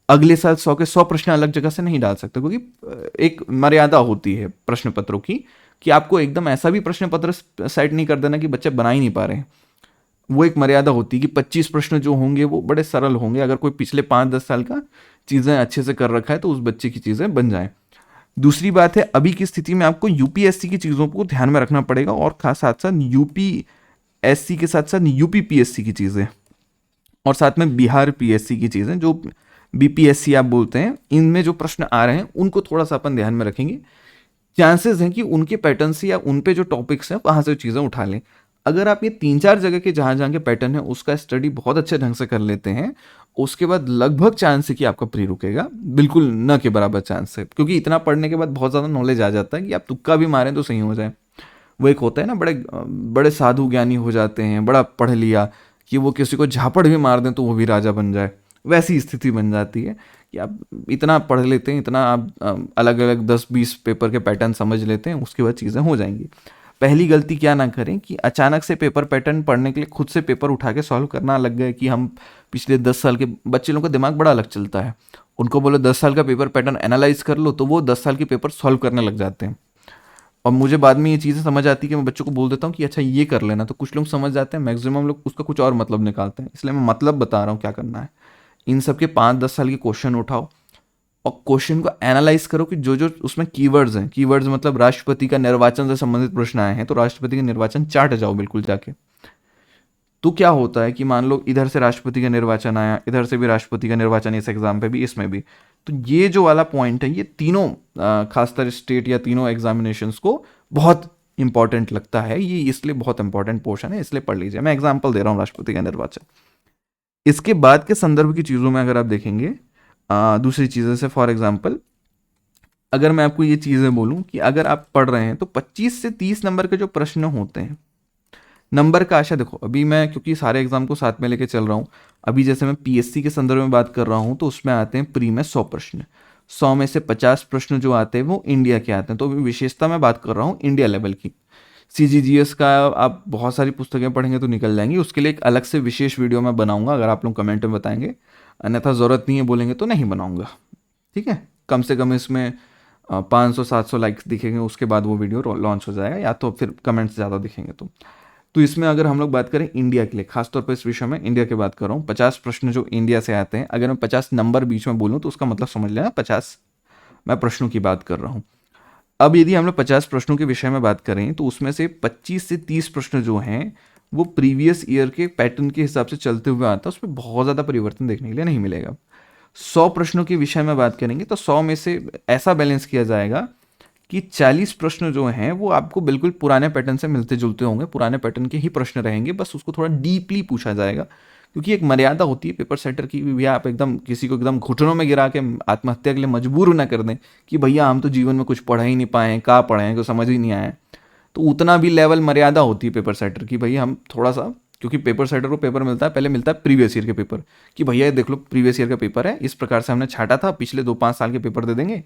A: अगले साल 100 के 100 प्रश्न अलग जगह से नहीं डाल सकते, क्योंकि एक मर्यादा होती है प्रश्न पत्रों की कि आपको एकदम ऐसा भी प्रश्न पत्र सेट नहीं कर देना कि बच्चे बना ही नहीं पा रहे हैं। वो एक मर्यादा होती है कि 25 प्रश्न जो होंगे वो बड़े सरल होंगे, अगर कोई पिछले 5-10 साल का चीज़ें अच्छे से कर रखा है तो उस बच्चे की चीज़ें बन जाएं। दूसरी बात है, अभी की स्थिति में आपको यूपीएससी की चीज़ों को ध्यान में रखना पड़ेगा और खास साथ साथ यूपीएससी के साथ साथ यूपीपीएससी की चीज़ें और साथ में बिहार पीएससी की चीज़ें जो बीपीएससी आप बोलते हैं, इनमें जो प्रश्न आ रहे हैं उनको थोड़ा सा अपन ध्यान में रखेंगे। चांसेस हैं कि उनके पैटर्न से या उन पे जो टॉपिक्स हैं वहाँ से चीज़ें उठा लें। अगर आप ये 3-4 जगह के जहाँ जहाँ के पैटर्न है उसका स्टडी बहुत अच्छे ढंग से कर लेते हैं, उसके बाद लगभग चांस है कि आपका प्री रुकेगा, बिल्कुल न के बराबर चांस है, क्योंकि इतना पढ़ने के बाद बहुत ज़्यादा नॉलेज आ जाता है कि आप तुक्का भी मारें तो सही हो जाए। वो एक होता है ना, बड़े बड़े साधु ज्ञानी हो जाते हैं, बड़ा पढ़ लिया कि वो किसी को झापड़ भी मार दें तो वो भी राजा बन जाए, वैसी स्थिति बन जाती है कि आप इतना पढ़ लेते हैं, इतना आप अलग अलग 10-20 पेपर के पैटर्न समझ लेते हैं, उसके बाद चीज़ें हो जाएंगी। पहली गलती क्या ना करें कि अचानक से पेपर पैटर्न पढ़ने के लिए खुद से पेपर उठा के सॉल्व करना लग गए कि हम पिछले 10 साल के बच्चे लोगों का दिमाग बड़ा अलग चलता है। उनको बोलो 10 साल का पेपर पैटर्न एनालाइज कर लो तो वो 10 साल के पेपर सॉल्व करने लग जाते हैं। और मुझे बाद में ये चीज़ें समझ आती है कि मैं बच्चों को बोल देता हूँ कि अच्छा ये कर लेना, तो कुछ लोग समझ जाते हैं, मैक्सिमम लोग उसका कुछ और मतलब निकालते हैं। इसलिए मैं मतलब बता रहा हूँ क्या करना है। इन सब के 5-10 साल के क्वेश्चन उठाओ और क्वेश्चन को एनालाइज करो कि जो जो उसमें कीवर्ड्स हैं, कीवर्ड्स मतलब राष्ट्रपति का निर्वाचन से संबंधित प्रश्न आए हैं तो राष्ट्रपति का निर्वाचन चाट जाओ बिल्कुल जाके। तो क्या होता है कि मान लो इधर से राष्ट्रपति का निर्वाचन आया, इधर से भी राष्ट्रपति का निर्वाचन, इस एग्जाम पे भी, इसमें भी, तो ये जो वाला पॉइंट है ये तीनों खासकर स्टेट या तीनों एग्जामिनेशंस को बहुत इंपॉर्टेंट लगता है। ये इसलिए बहुत इंपॉर्टेंट पोर्शन है, इसलिए पढ़ लीजिए। मैं एग्जाम्पल दे रहा हूँ राष्ट्रपति का निर्वाचन। इसके बाद के संदर्भ की चीज़ों में अगर आप देखेंगे दूसरी चीज़ें से, फॉर एग्जाम्पल अगर मैं आपको ये चीज़ें बोलूँ कि अगर आप पढ़ रहे हैं तो 25 से 30 नंबर के जो प्रश्न होते हैं, नंबर का आशा देखो, अभी मैं क्योंकि सारे एग्जाम को साथ में लेके चल रहा हूँ, अभी जैसे मैं पीएससी के संदर्भ में बात कर रहा हूँ तो उसमें आते हैं प्री में 100 प्रश्न, 100 में से 50 प्रश्न जो आते हैं वो इंडिया के आते हैं। तो अभी विशेषता मैं बात कर रहा हूँ इंडिया लेवल की। सीजीजीएस का आप बहुत सारी पुस्तकें पढ़ेंगे तो निकल जाएंगी, उसके लिए एक अलग से विशेष वीडियो मैं बनाऊंगा, अगर आप लोग कमेंट में बताएंगे, अन्यथा ज़रूरत नहीं है बोलेंगे तो नहीं बनाऊंगा, ठीक है। कम से कम इसमें 500-700 लाइक्स दिखेंगे, उसके बाद वो वीडियो लॉन्च हो जाएगा, या तो फिर कमेंट्स ज़्यादा दिखेंगे तो इसमें अगर हम लोग बात करें इंडिया के लिए, खासतौर पर इस विषय में इंडिया की बात कर रहा हूँ, 50 प्रश्न जो इंडिया से आते हैं, अगर मैं 50 नंबर बीच में बोलूँ तो उसका मतलब समझ लेना 50 मैं प्रश्नों की बात कर रहा हूँ। अब यदि हम लोग 50 प्रश्नों के विषय में बात करें तो उसमें से 25 से 30 प्रश्न जो हैं वो प्रीवियस ईयर के पैटर्न के हिसाब से चलते हुए आता है, उसमें बहुत ज़्यादा परिवर्तन देखने के लिए नहीं मिलेगा। 100 प्रश्नों के विषय में बात करेंगे तो 100 में से ऐसा बैलेंस किया जाएगा कि 40 प्रश्न जो हैं वो आपको बिल्कुल पुराने पैटर्न से मिलते जुलते होंगे, पुराने पैटर्न के ही प्रश्न रहेंगे, बस उसको थोड़ा डीपली पूछा जाएगा, क्योंकि एक मर्यादा होती है पेपर सेटर की, भैया आप एकदम किसी को एकदम घुटनों में गिरा के आत्महत्या के लिए मजबूर ना कर दें कि भैया हम तो जीवन में कुछ पढ़ ही नहीं पाए हैं, कहाँ पढ़े हैं, कुछ समझ ही नहीं आया है। तो उतना भी लेवल मर्यादा होती है पेपर सेटर की, भैया हम थोड़ा सा, क्योंकि पेपर सेटर को पेपर मिलता है, पहले मिलता है प्रीवियस ईयर के पेपर, कि भैया ये देख लो प्रीवियस ईयर का पेपर है, इस प्रकार से हमने छाटा था, पिछले 2-5 साल के पेपर दे देंगे,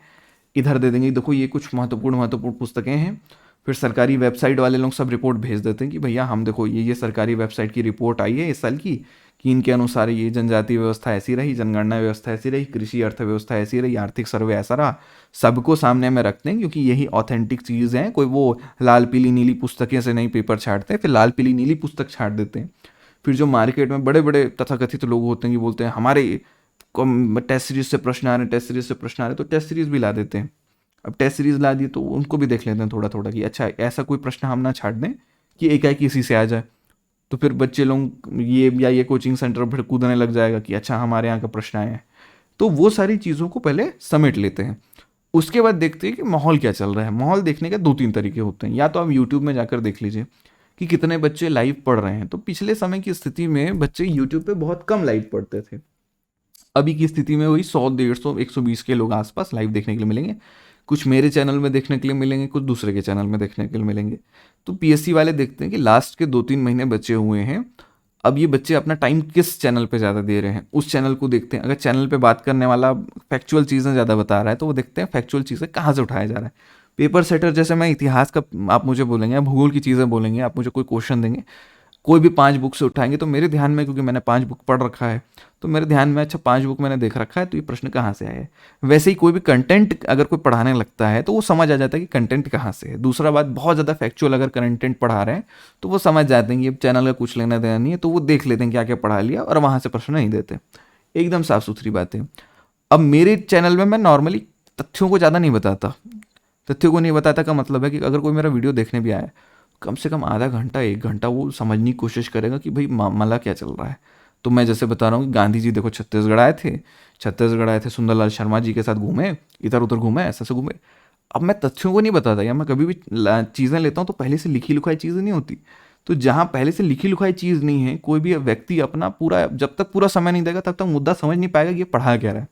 A: इधर दे देंगे, देखो ये कुछ महत्वपूर्ण पुस्तकें हैं। फिर सरकारी वेबसाइट वाले लोग सब रिपोर्ट भेज देते हैं कि भैया हम देखो ये सरकारी वेबसाइट की रिपोर्ट आई है इस साल की, कि इनके अनुसार ये जनजातीय व्यवस्था ऐसी रही, जनगणना व्यवस्था ऐसी रही, कृषि अर्थव्यवस्था ऐसी रही, आर्थिक सर्वे ऐसा रहा, सबको सामने में रखते हैं क्योंकि यही ऑथेंटिक चीज़ है। कोई वो लाल पीली नीली पुस्तकें से नहीं पेपर छाटते, फिर लाल पीली नीली पुस्तक छाट देते हैं। फिर जो मार्केट में बड़े बड़े तथाकथित लोग होते हैं कि बोलते हैं हमारे टेस्ट सीरीज से प्रश्न आ रहे हैं, टेस्ट सीरीज से प्रश्न आ रहे हैं, तो टेस्ट सीरीज भी ला देते हैं। अब टेस्ट सीरीज ला दी तो उनको भी देख लेते हैं थोड़ा थोड़ा कि अच्छा ऐसा कोई प्रश्न हम ना छाट दें कि एकाएक इसी से आ जाए, तो फिर बच्चे लोग ये कोचिंग सेंटर फिर कूदने लग जाएगा कि अच्छा हमारे यहाँ का प्रश्न आया है। तो वो सारी चीज़ों को पहले समेट लेते हैं, उसके बाद देखते हैं कि माहौल क्या चल रहा है। माहौल देखने के 2-3 तरीके होते हैं, या तो आप यूट्यूब में जाकर देख लीजिए कि कितने बच्चे लाइव पढ़ रहे हैं। तो पिछले समय की स्थिति में बच्चे यूट्यूब पे बहुत कम लाइव पढ़ते थे, अभी की स्थिति में वही 100, 150, 120 के लोग आसपास लाइव देखने के लिए मिलेंगे। कुछ मेरे चैनल में देखने के लिए मिलेंगे, कुछ दूसरे के चैनल में देखने के लिए मिलेंगे। तो पीएससी वाले देखते हैं कि लास्ट के 2-3 महीने बचे हुए हैं, अब ये बच्चे अपना टाइम किस चैनल पे ज़्यादा दे रहे हैं, उस चैनल को देखते हैं। अगर चैनल पे बात करने वाला फैक्चुअल चीज़ें ज़्यादा बता रहा है तो वो देखते हैं फैक्चुअल चीज़ें कहाँ से उठाया जा रहा है। पेपर सेटर जैसे मैं इतिहास का आप मुझे बोलेंगे, भूगोल की चीज़ें बोलेंगे, आप मुझे कोई क्वेश्चन देंगे, कोई भी 5 बुक से उठाएंगे तो मेरे ध्यान में, क्योंकि मैंने 5 बुक पढ़ रखा है तो मेरे ध्यान में अच्छा 5 बुक मैंने देख रखा है तो ये प्रश्न कहाँ से आया है। वैसे ही कोई भी कंटेंट अगर कोई पढ़ाने लगता है तो वो समझ आ जाता है कि कंटेंट कहाँ से है। दूसरा बात, बहुत ज़्यादा फैक्चुअल अगर कंटेंट पढ़ा रहे हैं तो वो समझ जाते हैं कि अब चैनल का कुछ लेना देना नहीं है, तो वो देख लेते हैं क्या क्या पढ़ा लिया और वहाँ से प्रश्न नहीं देते। एकदम साफ सुथरी बात है। अब मेरे चैनल में मैं नॉर्मली तथ्यों को ज़्यादा नहीं बताता, तथ्यों को नहीं बताता का मतलब है कि अगर कोई मेरा वीडियो देखने भी आया, कम से कम आधा घंटा 1 घंटा वो समझने की कोशिश करेगा कि भाई मामला क्या चल रहा है। तो मैं जैसे बता रहा हूँ कि गांधी जी देखो छत्तीसगढ़ आए थे, सुंदरलाल शर्मा जी के साथ घूमे, इधर उधर घूमे, ऐसे ऐसे घूमे। अब मैं तथ्यों को नहीं बताता, या मैं कभी भी चीज़ें लेता हूँ तो पहले से लिखी लिखाई चीज़ें नहीं होती। तो जहाँ पहले से लिखी लिखाई चीज़ नहीं है, कोई भी व्यक्ति अपना पूरा जब तक पूरा समय नहीं देगा तब तक मुद्दा समझ नहीं पाएगा कि ये पढ़ा क्या रहा है।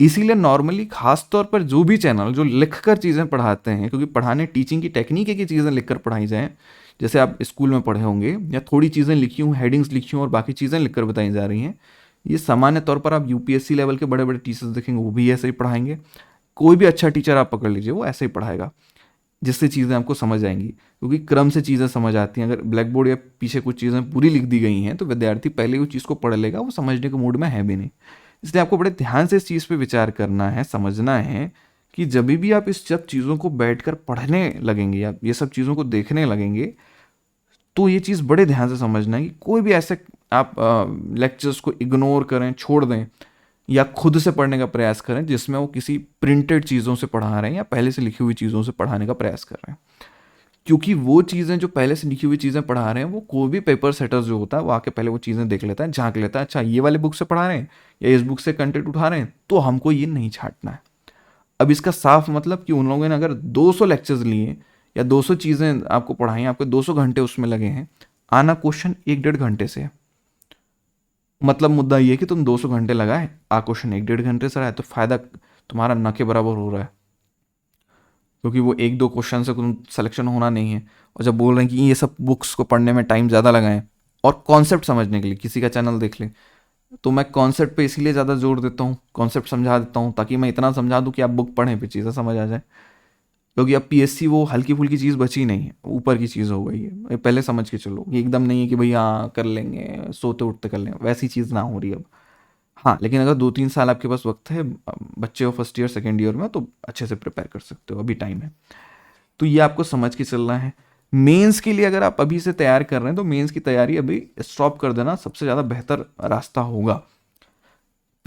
A: इसीलिए नॉर्मली खास तौर पर जो भी चैनल जो लिख कर चीज़ें पढ़ाते हैं, क्योंकि पढ़ाने टीचिंग की टेक्निक है कि चीज़ें लिख कर पढ़ाई जाएँ, जैसे आप स्कूल में पढ़े होंगे, या थोड़ी चीज़ें लिखी हूँ, हेडिंग्स लिखी हूँ और बाकी चीज़ें लिख कर बताई जा रही हैं, ये सामान्य तौर पर आप यूपीएससी लेवल के बड़े बड़े टीचर्स देखेंगे, वो भी ऐसे ही पढ़ाएंगे। कोई भी अच्छा टीचर आप पकड़ लीजिए, वो ऐसे ही पढ़ाएगा, जिससे चीज़ें आपको समझ आएंगी, क्योंकि क्रम से चीज़ें समझ आती हैं। अगर ब्लैक बोर्ड या पीछे कुछ चीज़ें पूरी लिख दी गई हैं तो विद्यार्थी पहले उस चीज़ को पढ़ लेगा, वो समझने के मूड में है भी नहीं। इसलिए आपको बड़े ध्यान से इस चीज़ पे विचार करना है, समझना है कि जब भी आप इस सब चीज़ों को बैठकर पढ़ने लगेंगे या ये सब चीज़ों को देखने लगेंगे, तो ये चीज़ बड़े ध्यान से समझना है कि कोई भी ऐसे आप लेक्चर्स को इग्नोर करें, छोड़ दें, या खुद से पढ़ने का प्रयास करें जिसमें वो किसी प्रिंटेड चीज़ों से पढ़ा रहे हैं या पहले से लिखी हुई चीज़ों से पढ़ाने का प्रयास कर रहे हैं। क्योंकि वो चीज़ें जो पहले से लिखी हुई चीज़ें पढ़ा रहे हैं, वो कोई भी पेपर सेटर जो होता है वो आके पहले वो चीज़ें देख लेता है, झांक लेता है, अच्छा ये वाले बुक से पढ़ा रहे हैं या इस बुक से कंटेंट उठा रहे हैं, तो हमको ये नहीं छांटना है। अब इसका साफ मतलब कि उन लोगों ने अगर 200 लेक्चर्स लिए या 200 चीज़ें आपको पढ़ाई, आपके 200 घंटे उसमें लगे हैं, आना क्वेश्चन 1-1.5 घंटे से है। मतलब मुद्दा ये है कि तुम 200 घंटे लगाए, आ क्वेश्चन 1-1.5 घंटे से रहा है, तो फायदा तुम्हारा न के बराबर हो रहा है, क्योंकि वो 1-2 क्वेश्चन से तुम सिलेक्शन होना नहीं है। और जब बोल रहे हैं कि ये सब बुक्स को पढ़ने में टाइम ज़्यादा लगाएं और कॉन्सेप्ट समझने के लिए किसी का चैनल देख लें, तो मैं कॉन्सेप्ट पे इसीलिए ज़्यादा जोर देता हूँ, कॉन्सेप्ट समझा देता हूँ ताकि मैं इतना समझा दूँ कि आप बुक पढ़ें फिर चीज़ें समझ आ जाए। क्योंकि अब पीएससी वो हल्की फुल्की चीज़ बची नहीं है, ऊपर की चीज़ हो गई है, ये पहले समझ के चलो, ये एकदम नहीं है कि भाई हाँ कर लेंगे, सोते उठते कर लेंगे, वैसी चीज़ ना हो रही अब। हाँ, लेकिन अगर 2-3 साल आपके पास वक्त है, बच्चे हो फर्स्ट ईयर सेकेंड ईयर में, तो अच्छे से प्रिपेयर कर सकते हो, अभी टाइम है। तो ये आपको समझ के चलना है। मेंस के लिए अगर आप अभी से तैयार कर रहे हैं तो मेंस की तैयारी अभी स्टॉप कर देना सबसे ज़्यादा बेहतर रास्ता होगा।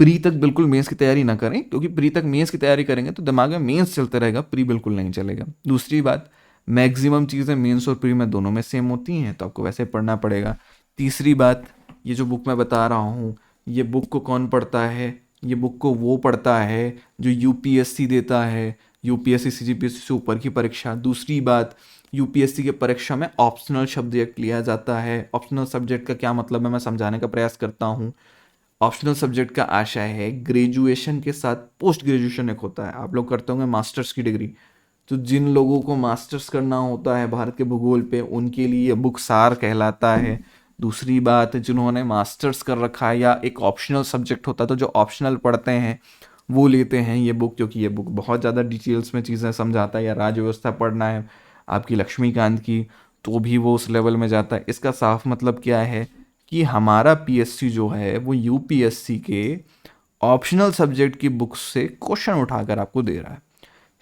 A: प्री तक बिल्कुल मेंस की तैयारी ना करें, क्योंकि प्री तक मेंस की तैयारी करेंगे तो दिमाग में मेंस चलते रहेगा, प्री बिल्कुल नहीं चलेगा। दूसरी बात, मैक्सिमम चीज़ें मेंस और प्री में दोनों में सेम होती हैं, तो आपको वैसे पढ़ना पड़ेगा। तीसरी बात, ये जो बुक मैं बता रहा हूँ, ये बुक को कौन पढ़ता है? ये बुक को वो पढ़ता है जो यूपीएससी देता है, यूपीएससी सीजीपीएससी से ऊपर की परीक्षा। दूसरी बात, यूपीएससी के परीक्षा में ऑप्शनल सब्जेक्ट लिया जाता है। ऑप्शनल सब्जेक्ट का क्या मतलब है, मैं समझाने का प्रयास करता हूँ। ऑप्शनल सब्जेक्ट का आशय है ग्रेजुएशन के साथ पोस्ट ग्रेजुएशन एक होता है, आप लोग करते होंगे मास्टर्स की डिग्री, तो जिन लोगों को मास्टर्स करना होता है भारत के भूगोल पे, उनके लिए ये बुक सार कहलाता है। दूसरी बात, जिन्होंने मास्टर्स कर रखा है या एक ऑप्शनल सब्जेक्ट होता है तो जो ऑप्शनल पढ़ते हैं वो लेते हैं ये बुक, क्योंकि ये बुक बहुत ज़्यादा डिटेल्स में चीज़ें समझाता है। या राज्य व्यवस्था पढ़ना है आपकी लक्ष्मीकांत की, तो भी वो उस लेवल में जाता है। इसका साफ मतलब क्या है कि हमारा पीएससी जो है वो यूपीएससी के ऑप्शनल सब्जेक्ट की बुक से क्वेश्चन उठाकर आपको दे रहा है।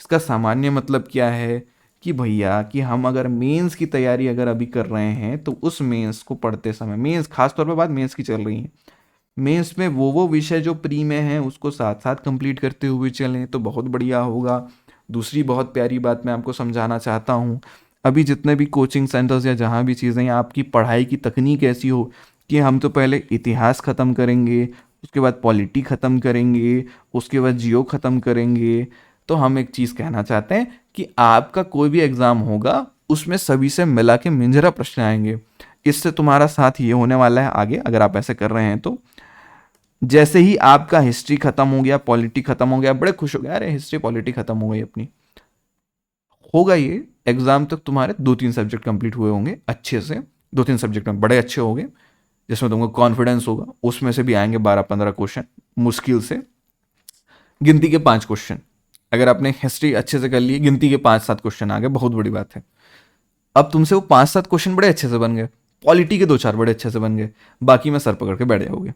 A: इसका सामान्य मतलब क्या है कि भैया कि हम अगर मेंस की तैयारी अगर अभी कर रहे हैं तो उस मेंस को पढ़ते समय, मेंस खास तौर पे बात मेंस की चल रही है, मेंस में वो विषय जो प्री में है उसको साथ साथ कंप्लीट करते हुए चलें तो बहुत बढ़िया होगा। दूसरी बहुत प्यारी बात मैं आपको समझाना चाहता हूँ, अभी जितने भी कोचिंग सेंटर्स या जहाँ भी चीज़ें हैं, आपकी पढ़ाई की तकनीक ऐसी हो कि हम तो पहले इतिहास ख़त्म करेंगे, उसके बाद पॉलिटी ख़त्म करेंगे, उसके बाद जियो ख़त्म करेंगे। तो हम एक चीज़ कहना चाहते हैं कि आपका कोई भी एग्ज़ाम होगा उसमें सभी से मिला के मिंजरा प्रश्न आएंगे। इससे तुम्हारा साथ ये होने वाला है आगे, अगर आप ऐसे कर रहे हैं तो, जैसे ही आपका हिस्ट्री खत्म हो गया, पॉलिटी खत्म हो गया, बड़े खुश हो गए, अरे हिस्ट्री पॉलिटी खत्म हो गई अपनी, होगा ये एग्जाम तक तुम्हारे 2-3 सब्जेक्ट कंप्लीट हुए होंगे अच्छे से, 2-3 सब्जेक्ट में बड़े अच्छे होंगे जिसमें तुमको कॉन्फिडेंस होगा, उसमें से भी आएंगे 12-15 क्वेश्चन मुश्किल से, गिनती के 5 क्वेश्चन। अगर आपने हिस्ट्री अच्छे से कर ली, गिनती के 5-7 क्वेश्चन आ गए, बहुत बड़ी बात है। अब तुमसे वो 5-7 क्वेश्चन बड़े अच्छे से बन गए, पॉलिटी के 2-4 बड़े अच्छे से बन गए, बाकी में सर पकड़ के बैठ जाओगे।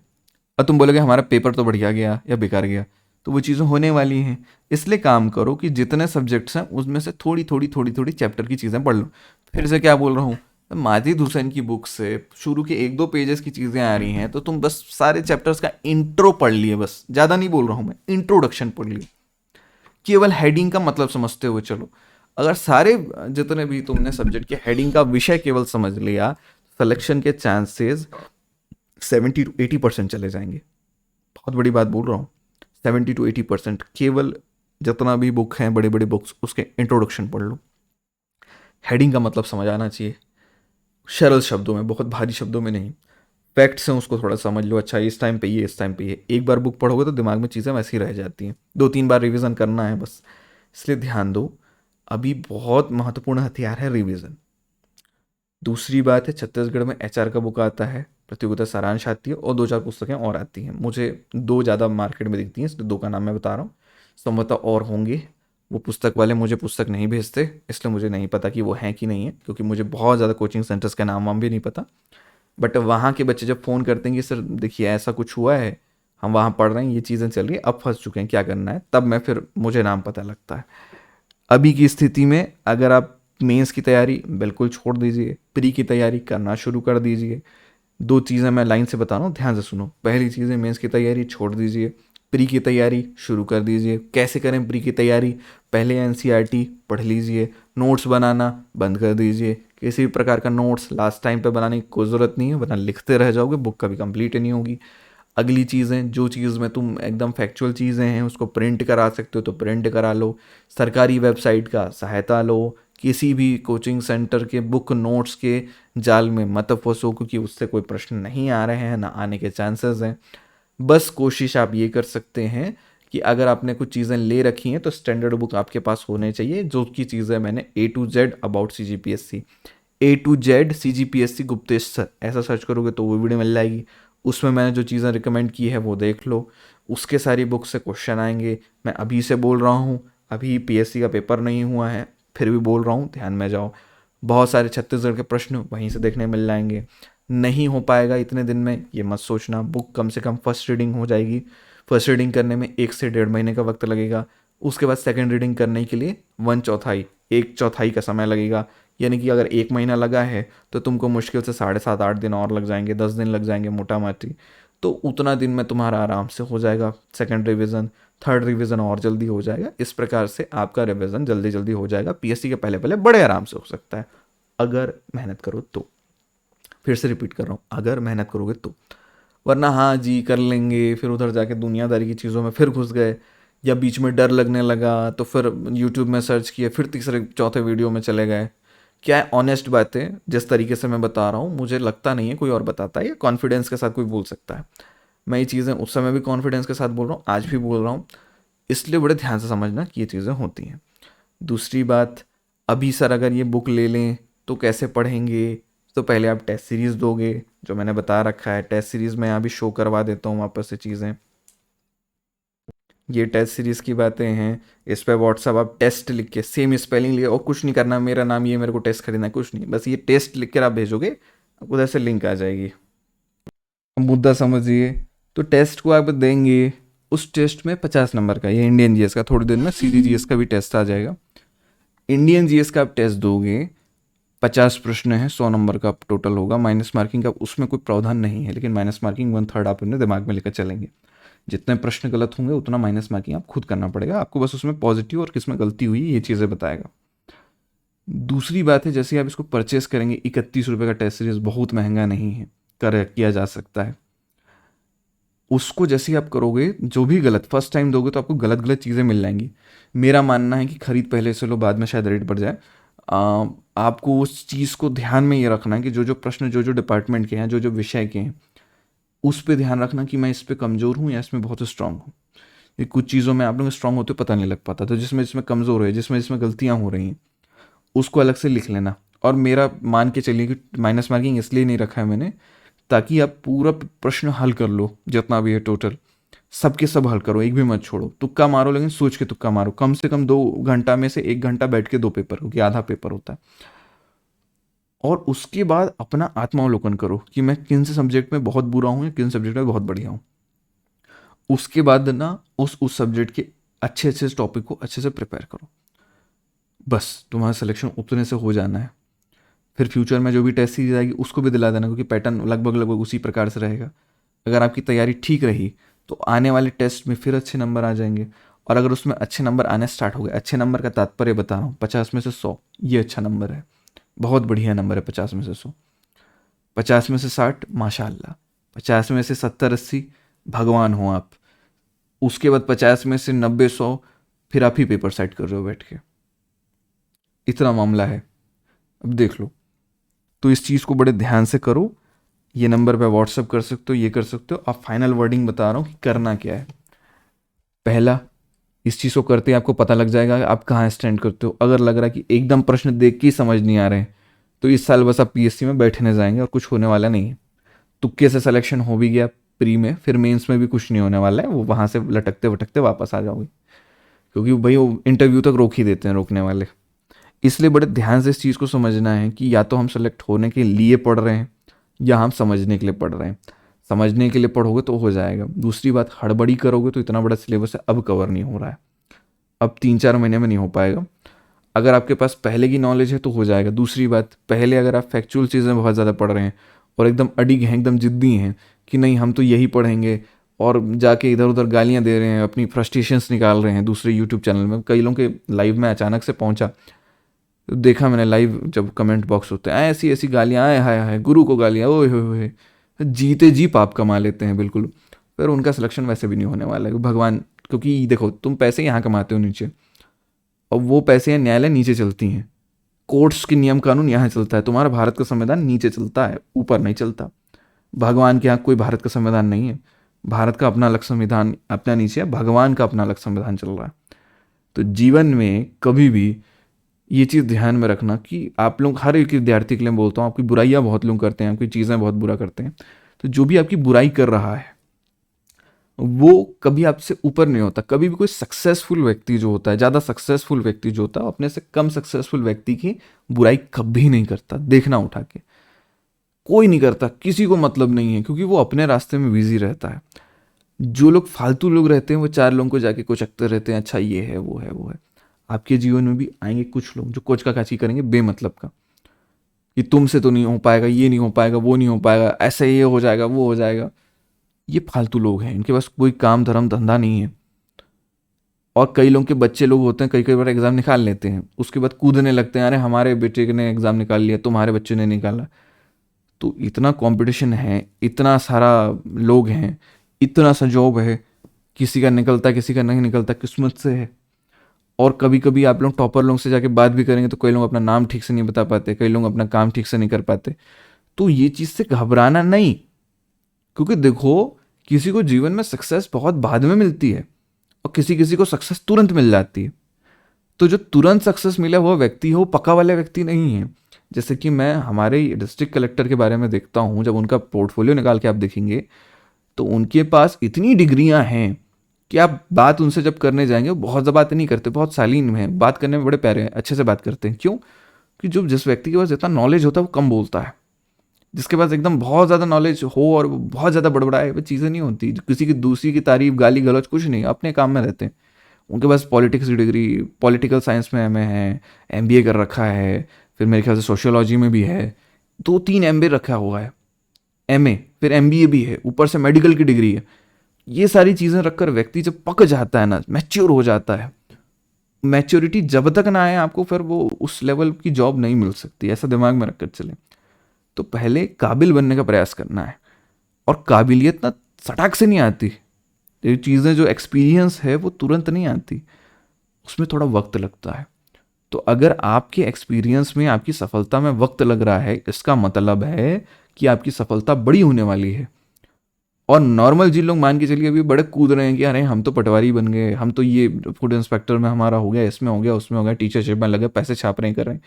A: अब तुम बोलोगे हमारा पेपर तो बढ़िया गया या बेकार गया, तो वो चीज़ें होने वाली हैं। इसलिए काम करो कि जितने सब्जेक्ट्स हैं उसमें से थोड़ी थोड़ी चैप्टर की चीज़ें पढ़ लो। फिर से क्या बोल रहा हूँ, माजिद हुसैन की बुक से शुरू के 1-2 पेजेस की चीज़ें आ रही हैं तो तुम बस सारे चैप्टर्स का इंट्रो पढ़ लिए, बस ज़्यादा नहीं बोल रहा हूँ मैं, इंट्रोडक्शन पढ़ लिए केवल हेडिंग का मतलब समझते हुए चलो। अगर सारे जितने भी तुमने सब्जेक्ट के हेडिंग का विषय केवल समझ लिया, सिलेक्शन के चांसेस 70 to 80% चले जाएंगे। बहुत बड़ी बात बोल रहा हूँ, 70 to 80% केवल जितना भी बुक हैं बड़े बड़े बुक्स उसके इंट्रोडक्शन पढ़ लो। हेडिंग का मतलब समझ आना चाहिए, सरल शब्दों में, बहुत भारी शब्दों में नहीं। फैक्ट्स हैं उसको थोड़ा समझ लो, अच्छा इस टाइम पे ये, इस टाइम पे ये। एक बार बुक पढ़ोगे तो दिमाग में चीज़ें वैसी रह जाती हैं, 2-3 बार रिवीजन करना है बस, इसलिए ध्यान दो। अभी बहुत महत्वपूर्ण हथियार है रिवीजन। दूसरी बात है, छत्तीसगढ़ में एचआर का बुक आता है, प्रतियोगिता सारांश आती है, और 2-4 पुस्तकें और आती हैं। मुझे 2 ज़्यादा मार्केट में दिखती हैं, इसलिए 2 का नाम मैं बता रहा हूँ। संभवतः और होंगे, वो पुस्तक वाले मुझे पुस्तक नहीं भेजते, इसलिए मुझे नहीं पता कि वो हैं कि नहीं है, क्योंकि मुझे बहुत ज़्यादा कोचिंग सेंटर्स के नाम वाम भी नहीं पता। बट वहाँ के बच्चे जब फ़ोन करते हैं कि सर देखिए ऐसा कुछ हुआ है, हम वहाँ पढ़ रहे हैं, ये चीज़ें चल रही है, अब फंस चुके हैं, क्या करना है, तब मैं फिर मुझे नाम पता लगता है। अभी की स्थिति में अगर आप मेंस की तैयारी बिल्कुल छोड़ दीजिए, प्री की तैयारी करना शुरू कर दीजिए। 2 चीज़ें मैं लाइन से बता रहा हूँ, ध्यान से सुनो। पहली चीज़ है, मेंस की तैयारी छोड़ दीजिए, प्री की तैयारी शुरू कर दीजिए। कैसे करें प्री की तैयारी? पहले एनसीईआरटी पढ़ लीजिए, नोट्स बनाना बंद कर दीजिए। किसी भी प्रकार का नोट्स लास्ट टाइम पे बनाने की कोई ज़रूरत नहीं है, वरना लिखते रह जाओगे, बुक कभी कंप्लीट ही नहीं होगी। अगली चीज़ें, जो चीज़ में तुम एकदम फैक्चुअल चीज़ें हैं उसको प्रिंट करा सकते हो तो प्रिंट करा लो, सरकारी वेबसाइट का सहायता लो, किसी भी कोचिंग सेंटर के बुक नोट्स के जाल में मत फंसो, क्योंकि उससे कोई प्रश्न नहीं आ रहे हैं, ना आने के चांसेस हैं। बस कोशिश आप ये कर सकते हैं कि अगर आपने कुछ चीज़ें ले रखी हैं तो स्टैंडर्ड बुक आपके पास होने चाहिए, जो की चीज़ें मैंने A to Z about CGPSC, A to Z CGPSC Guptesh sir ऐसा सर्च करोगे तो वो वीडियो मिल जाएगी। उसमें मैंने जो चीज़ें रिकमेंड की है वो देख लो, उसके सारी बुक से क्वेश्चन आएंगे। मैं अभी से बोल रहा हूँ, अभी PSC का पेपर नहीं हुआ है, फिर भी बोल रहा हूँ, ध्यान में जाओ। बहुत सारे छत्तीसगढ़ के प्रश्न वहीं से देखने मिल जाएंगे। नहीं हो पाएगा इतने दिन में, ये मत सोचना, बुक कम से कम फर्स्ट रीडिंग हो जाएगी। फर्स्ट रीडिंग करने में 1 से 1.5 महीने का वक्त लगेगा। उसके बाद सेकेंड रीडिंग करने के लिए 1/4, 1/4 का समय लगेगा। यानी कि अगर 1 महीना लगा है तो तुमको मुश्किल से 7.5-8 दिन और लग जाएंगे, 10 दिन लग जाएंगे मोटा माटी। तो उतना दिन में तुम्हारा आराम से हो जाएगा सेकंड रिवीजन, थर्ड रिवीजन और जल्दी हो जाएगा। इस प्रकार से आपका रिवीजन जल्दी जल्दी हो जाएगा, PSC के पहले पहले बड़े आराम से हो सकता है, अगर मेहनत करो तो। फिर से रिपीट कर रहा हूँ, अगर मेहनत करोगे तो। वरना हाँ जी कर लेंगे, फिर उधर जाके दुनियादारी की चीज़ों में फिर घुस गए, या बीच में डर लगने लगा तो फिर यूट्यूब में सर्च किया, फिर तीसरे चौथे वीडियो में चले गए। क्या है, ऑनेस्ट बातें जिस तरीके से मैं बता रहा हूँ, मुझे लगता नहीं है कोई और बताता है या कॉन्फिडेंस के साथ कोई बोल सकता है। मैं ये चीज़ें उस समय भी कॉन्फिडेंस के साथ बोल रहा हूँ, आज भी बोल रहा हूँ, इसलिए बड़े ध्यान से समझना कि ये चीज़ें होती हैं। दूसरी बात, अभी सर अगर ये बुक ले लें तो कैसे पढ़ेंगे? तो पहले आप टेस्ट सीरीज़ दोगे, जो मैंने बता रखा है। टेस्ट सीरीज़ में यहाँ भी शो करवा देता हूँ वापस से चीज़ें। ये टेस्ट सीरीज़ की बातें हैं। इस पे व्हाट्सअप आप टेस्ट लिख के, सेम स्पेलिंग लिखे, और कुछ नहीं करना, मेरा नाम ये, मेरे को टेस्ट खरीदना है, कुछ नहीं, बस ये टेस्ट लिख कर आप भेजोगे, उधर से लिंक आ जाएगी। मुद्दा समझिए। तो टेस्ट को आप देंगे, उस टेस्ट में 50 नंबर का, ये इंडियन जीएस का, थोड़ी देर में CGGS का भी टेस्ट आ जाएगा। इंडियन जीएस का आप टेस्ट दोगे, 50 प्रश्न है, 100 नंबर का टोटल होगा। माइनस मार्किंग का उसमें कोई प्रावधान नहीं है, लेकिन माइनस मार्किंग 1/3 आप अपने दिमाग में लेकर चलेंगे। जितने प्रश्न गलत होंगे उतना माइनस मार्किंग आप खुद करना पड़ेगा आपको, बस उसमें पॉजिटिव और किसमें गलती हुई ये चीज़ें बताएगा। दूसरी बात है, जैसे आप इसको परचेस करेंगे, 31 रुपये का टेस्ट सीरीज बहुत महंगा नहीं है, किया जा सकता है। उसको जैसे आप करोगे, जो भी गलत फर्स्ट टाइम दोगे तो आपको गलत गलत चीज़ें मिल जाएंगी। मेरा मानना है कि खरीद पहले से लो, बाद में शायद रेट बढ़ जाए। आपको उस चीज़ को ध्यान में ये रखना है कि जो जो प्रश्न जो जो डिपार्टमेंट के हैं, जो जो विषय के हैं, उस पर ध्यान रखना कि मैं इस पर कमज़ोर हूँ या इसमें बहुत स्ट्रांग हूँ। ये कुछ चीज़ों में आप लोग स्ट्रांग होते पता नहीं लग पाता, तो जिसमें जिसमें कमज़ोर है, जिसमें जिसमें गलतियाँ हो रही हैं, उसको अलग से लिख लेना। और मेरा मान के चलिए कि माइनस मार्किंग इसलिए नहीं रखा है मैंने, ताकि आप पूरा प्रश्न हल कर लो, जितना भी है टोटल, सबके सब हल करो, एक भी मत छोड़ो। तुक्का मारो, लेकिन सोच के तुक्का मारो। कम से कम 2 घंटा में से 1 घंटा बैठ के 2 पेपर, क्योंकि आधा पेपर होता है। और उसके बाद अपना आत्मावलोकन करो कि मैं किन से सब्जेक्ट में बहुत बुरा हूँ या किन सब्जेक्ट में बहुत बढ़िया हूँ। उसके बाद ना उस सब्जेक्ट के अच्छे अच्छे टॉपिक को अच्छे से प्रिपेयर करो। बस तुम्हारा सिलेक्शन उतने से हो जाना है। फिर फ्यूचर में जो भी टेस्ट सीरीज आएगी उसको भी दिला देना, क्योंकि पैटर्न लगभग लगभग उसी प्रकार से रहेगा। अगर आपकी तैयारी ठीक रही तो आने वाले टेस्ट में फिर अच्छे नंबर आ जाएंगे। और अगर उसमें अच्छे नंबर आने स्टार्ट हो गए, अच्छे नंबर का तात्पर्य बता रहा हूँ 50 में से 100, ये अच्छा नंबर है, बहुत बढ़िया नंबर है 50 में से 100। 50 में से 60 माशाल्लाह, 50 में से 70-80 भगवान हो आप। उसके बाद 50 में से 90-100 फिर आप ही पेपर सेट कर रहे हो बैठ के। इतना मामला है, अब देख लो। तो इस चीज़ को बड़े ध्यान से करो। ये नंबर पे व्हाट्सअप कर सकते हो, ये कर सकते हो। अब फाइनल वर्डिंग बता रहा हूँ कि करना क्या है। पहला, इस चीज़ को करते ही आपको पता लग जाएगा कि आप कहाँ स्टैंड करते हो। अगर लग रहा है कि एकदम प्रश्न देख के ही समझ नहीं आ रहे हैं, तो इस साल बस आप पीएससी में बैठने जाएंगे और कुछ होने वाला नहीं है। तुक्के से सिलेक्शन हो भी गया प्री में, फिर मेंस में भी कुछ नहीं होने वाला है। वो वहाँ से लटकते भटकते वापस आ जाओगे, क्योंकि भाई वो इंटरव्यू तक रोक ही देते हैं रोकने वाले। इसलिए बड़े ध्यान से इस चीज़ को समझना है कि या तो हम सेलेक्ट होने के लिए पढ़ रहे हैं या हम समझने के लिए पढ़ रहे हैं। समझने के लिए पढ़ोगे तो हो जाएगा। दूसरी बात, हड़बड़ी करोगे तो इतना बड़ा सिलेबस है, अब कवर नहीं हो रहा है, अब 3-4 महीने में नहीं हो पाएगा। अगर आपके पास पहले की नॉलेज है तो हो जाएगा। दूसरी बात, पहले अगर आप फैक्चुअल चीज़ें बहुत ज़्यादा पढ़ रहे हैं और एकदम अडिग हैं, एकदम जिद्दी हैं कि नहीं हम तो यही पढ़ेंगे, और जाके इधर उधर गालियाँ दे रहे हैं, अपनी फ्रस्ट्रेशंस निकाल रहे हैं दूसरे यूट्यूब चैनल में। कई लोगों के लाइव में अचानक से पहुंचा, तो देखा मैंने लाइव जब कमेंट बॉक्स होते हैं, ऐसी ऐसी गालियाँ, आए हाय हाय, गुरु को गालियाँ, ओए होए, जीते जी पाप कमा लेते हैं बिल्कुल। फिर उनका सिलेक्शन वैसे भी नहीं होने वाला है, भगवान। क्योंकि देखो, तुम पैसे यहाँ कमाते हो नीचे, और वो पैसे न्यायालय नीचे चलती हैं, कोर्ट्स के नियम कानून यहाँ चलता है। तुम्हारा भारत का संविधान नीचे चलता है, ऊपर नहीं चलता। भगवान के यहाँ कोई भारत का संविधान नहीं है। भारत का अपना अलग संविधान अपना नीचे है, भगवान का अपना अलग संविधान चल रहा है। तो जीवन में कभी भी ये चीज़ ध्यान में रखना कि आप लोग, हर एक विद्यार्थी के लिए बोलता हूँ, आपकी बुराइयाँ बहुत लोग करते हैं, आपकी चीज़ें बहुत बुरा करते हैं। तो जो भी आपकी बुराई कर रहा है वो कभी आपसे ऊपर नहीं होता। कभी भी कोई सक्सेसफुल व्यक्ति जो होता है, ज़्यादा सक्सेसफुल व्यक्ति जो होता है, अपने से कम सक्सेसफुल व्यक्ति की बुराई कभी नहीं करता। देखना उठा के, कोई नहीं करता, किसी को मतलब नहीं है, क्योंकि वो अपने रास्ते में बिजी रहता है। जो लोग फालतू लोग रहते हैं वो 4 लोगों को जाके कोचकते रहते हैं, अच्छा ये है वो है वो है। आपके जीवन में भी आएंगे कुछ लोग जो कोच का काची करेंगे बेमतलब का, कि तुमसे तो नहीं हो पाएगा, ये नहीं हो पाएगा, वो नहीं हो पाएगा, ऐसा ये हो जाएगा, वो हो जाएगा। ये फालतू लोग हैं, इनके पास कोई काम धर्म धंधा नहीं है। और कई लोग के बच्चे लोग होते हैं, कई कई बार एग्जाम निकाल लेते हैं, उसके बाद कूदने लगते हैं, अरे हमारे बेटे ने एग्जाम निकाल लिया, तुम्हारे बच्चे ने निकाला। तो इतना कंपटीशन है, इतना सारा लोग हैं, इतना सा जॉब है, किसी का निकलता है किसी का नहीं निकलता, किस्मत से है। और कभी कभी आप लोग टॉपर लोग से जाके बात भी करेंगे तो कई लोग अपना नाम ठीक से नहीं बता पाते, कई लोग अपना काम ठीक से नहीं कर पाते। तो ये चीज़ से घबराना नहीं, क्योंकि देखो, किसी को जीवन में सक्सेस बहुत बाद में मिलती है और किसी किसी को सक्सेस तुरंत मिल जाती है। तो जो तुरंत सक्सेस मिला वो व्यक्ति हो, पक्का वाले व्यक्ति नहीं है। जैसे कि मैं हमारे डिस्ट्रिक्ट कलेक्टर के बारे में देखता हूँ, जब उनका पोर्टफोलियो निकाल के आप देखेंगे तो उनके पास इतनी डिग्रियां हैं कि आप बात उनसे जब करने जाएंगे वो बहुत ज़्यादा बात नहीं करते, बहुत शालीन में है, बात करने में बड़े प्यारे हैं, अच्छे से बात करते हैं। क्यों? कि जो जिस व्यक्ति के पास जितना नॉलेज होता है वो कम बोलता है। जिसके पास एकदम बहुत ज़्यादा नॉलेज हो और वो बहुत ज़्यादा बड़बड़ाए, वो चीज़ें नहीं होती। किसी की दूसरी की तारीफ, गाली गलौज कुछ नहीं, अपने काम में रहते हैं। उनके पास पॉलिटिक्स की डिग्री, पॉलिटिकल साइंस में एमए है, एमबीए कर रखा है, फिर मेरे ख्याल से सोशियोलॉजी में भी है, 2-3 एमबीए रखा हुआ है, एमए, फिर एमबीए भी है, ऊपर से मेडिकल की डिग्री है। ये सारी चीज़ें रखकर व्यक्ति जब पक जाता है ना, मैच्योर हो जाता है, मैच्योरिटी जब तक ना आए आपको, फिर वो उस लेवल की जॉब नहीं मिल सकती, ऐसा दिमाग में रखकर चले। तो पहले काबिल बनने का प्रयास करना है, और काबिलियत ना सटाक से नहीं आती। ये चीज़ें जो एक्सपीरियंस है वो तुरंत नहीं आती, उसमें थोड़ा वक्त लगता है। तो अगर आपके एक्सपीरियंस में, आपकी सफलता में वक्त लग रहा है, इसका मतलब है कि आपकी सफलता बड़ी होने वाली है। और नॉर्मल जिन लोग मान के चलिए अभी बड़े कूद रहे हैं कि अरे हम तो पटवारी बन गए, हम तो ये फूड इंस्पेक्टर में हमारा हो गया, इसमें हो गया, उसमें हो गया, टीचरशिप में लगे, पैसे छाप रहे हैं, कर रहे हैं,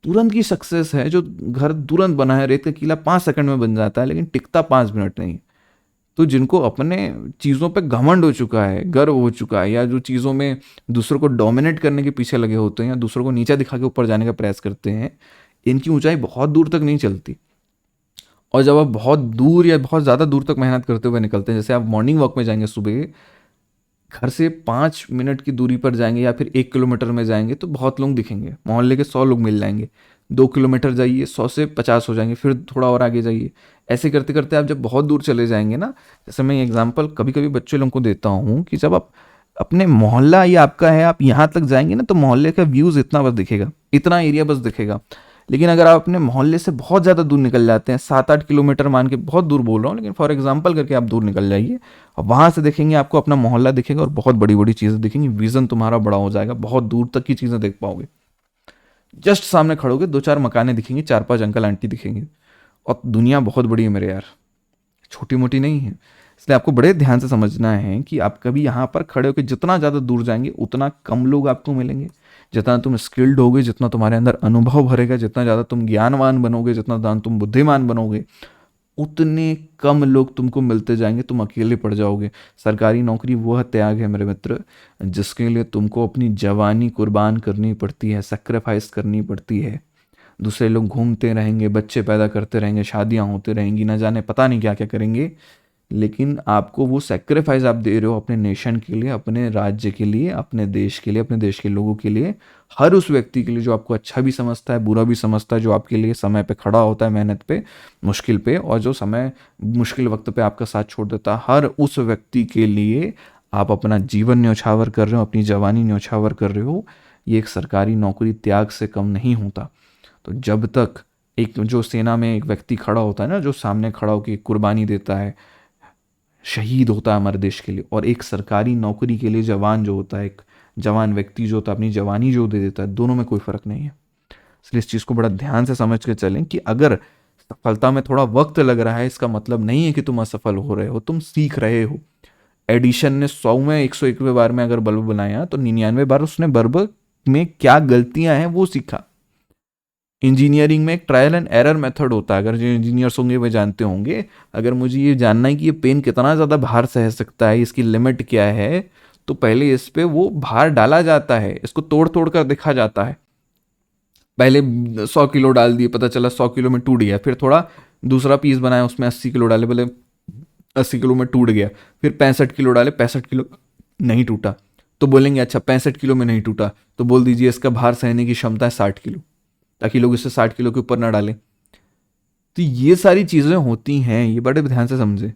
A: तुरंत की सक्सेस है। जो घर तुरंत बना है, रेत का किला 5 सेकंड में बन जाता है, लेकिन टिकता 5 मिनट नहीं। तो जिनको अपने चीज़ों पे घमंड हो चुका है, गर्व हो चुका है, या जो चीज़ों में दूसरों को डोमिनेट करने के पीछे लगे होते हैं, या दूसरों को नीचा दिखा के ऊपर जाने का प्रयास करते हैं, इनकी ऊंचाई बहुत दूर तक नहीं चलती। और जब आप बहुत दूर या बहुत ज़्यादा दूर तक मेहनत करते हुए निकलते हैं, जैसे आप मॉर्निंग वॉक में जाएंगे सुबह, घर से 5 मिनट की दूरी पर जाएंगे या फिर 1 किलोमीटर में जाएंगे तो बहुत लोग दिखेंगे, मोहल्ले के 100 लोग मिल जाएंगे। 2 किलोमीटर जाइए, 100 से 50 हो जाएंगे, फिर थोड़ा और आगे जाइए। ऐसे करते करते आप जब बहुत दूर चले जाएंगे ना, जैसे मैं एग्जांपल कभी कभी बच्चे लोगों को देता हूँ कि जब आप अपने मोहल्ला ये आपका है, आप यहाँ तक जाएंगे ना तो मोहल्ले का व्यूज़ इतना बस दिखेगा, इतना एरिया बस दिखेगा। लेकिन अगर आप अपने मोहल्ले से बहुत ज़्यादा दूर निकल जाते हैं, 7-8 किलोमीटर मान के, बहुत दूर बोल रहा हूँ लेकिन फॉर एग्जांपल करके आप दूर निकल जाइए और वहाँ से देखेंगे आपको अपना मोहल्ला दिखेगा और बहुत बड़ी बड़ी चीज़ें दिखेंगी, विज़न तुम्हारा बड़ा हो जाएगा, बहुत दूर तक की चीज़ें देख पाओगे। जस्ट सामने खड़ोगे, 2-4 मकानें दिखेंगी, 4-5 अंकल आंटी दिखेंगे, और दुनिया बहुत बड़ी है मेरे यार, छोटी मोटी नहीं है। इसलिए आपको बड़े ध्यान से समझना है कि आप कभी यहाँ पर खड़े होकर जितना ज़्यादा दूर जाएंगे उतना कम लोग आपको मिलेंगे। जितना तुम स्किल्ड होगे, जितना तुम्हारे अंदर अनुभव भरेगा, जितना ज़्यादा तुम ज्ञानवान बनोगे, जितना ज़्यादा तुम बुद्धिमान बनोगे, उतने कम लोग तुमको मिलते जाएंगे, तुम अकेले पड़ जाओगे। सरकारी नौकरी वह त्याग है मेरे मित्र जिसके लिए तुमको अपनी जवानी कुर्बान करनी पड़ती है, सेक्रीफाइस करनी पड़ती है। दूसरे लोग घूमते रहेंगे, बच्चे पैदा करते रहेंगे, शादियां होते रहेंगी, ना जाने पता नहीं क्या क्या करेंगे, लेकिन आपको वो सेक्रीफाइस आप दे रहे हो अपने नेशन के लिए, अपने राज्य के लिए, अपने देश के लिए, अपने देश के लोगों के लिए, हर उस व्यक्ति के लिए जो आपको अच्छा भी समझता है, बुरा भी समझता है, जो आपके लिए समय पे खड़ा होता है, मेहनत पे, मुश्किल पे, और जो समय मुश्किल वक्त पे आपका साथ छोड़ देता है, हर उस व्यक्ति के लिए आप अपना जीवन न्यौछावर कर रहे हो, अपनी जवानी न्यौछावर कर रहे हो। ये एक सरकारी नौकरी त्याग से कम नहीं होता। तो जब तक एक जो सेना में एक व्यक्ति खड़ा होता है ना, जो सामने खड़ा होकर कुर्बानी देता है, शहीद होता है हमारे देश के लिए, और एक सरकारी नौकरी के लिए जवान जो होता है, एक जवान व्यक्ति जो होता है अपनी जवानी जो दे देता है, दोनों में कोई फ़र्क नहीं है। इसलिए इस चीज़ को बड़ा ध्यान से समझ के चलें कि अगर सफलता में थोड़ा वक्त लग रहा है, इसका मतलब नहीं है कि तुम असफल हो रहे हो, तुम सीख रहे हो। एडिशन ने 100 में 101वें बार में अगर बल्ब बनाया तो 99 बार उसने बल्ब में क्या गलतियां हैं वो सीखा। इंजीनियरिंग में एक ट्रायल एंड एरर मेथड होता है, अगर जो इंजीनियर्स होंगे वे जानते होंगे। अगर मुझे ये जानना है कि ये पेन कितना ज़्यादा भार सह सकता है, इसकी लिमिट क्या है, तो पहले इस पे वो भार डाला जाता है, इसको तोड़ तोड़ कर देखा जाता है। पहले 100 किलो डाल दिए, पता चला 100 किलो में टूट गया, फिर थोड़ा दूसरा पीस बनाया, उसमें 80 किलो डाले, बोले 80 किलो में टूट गया, फिर 65 किलो डाले, 65 किलो नहीं टूटा, तो बोलेंगे अच्छा 65 किलो में नहीं टूटा, तो बोल दीजिए इसका भार सहने की क्षमता है 60 किलो, ताकि लोग इसे 60 किलो के ऊपर ना डालें। तो ये सारी चीज़ें होती हैं, ये बड़े ध्यान से समझे।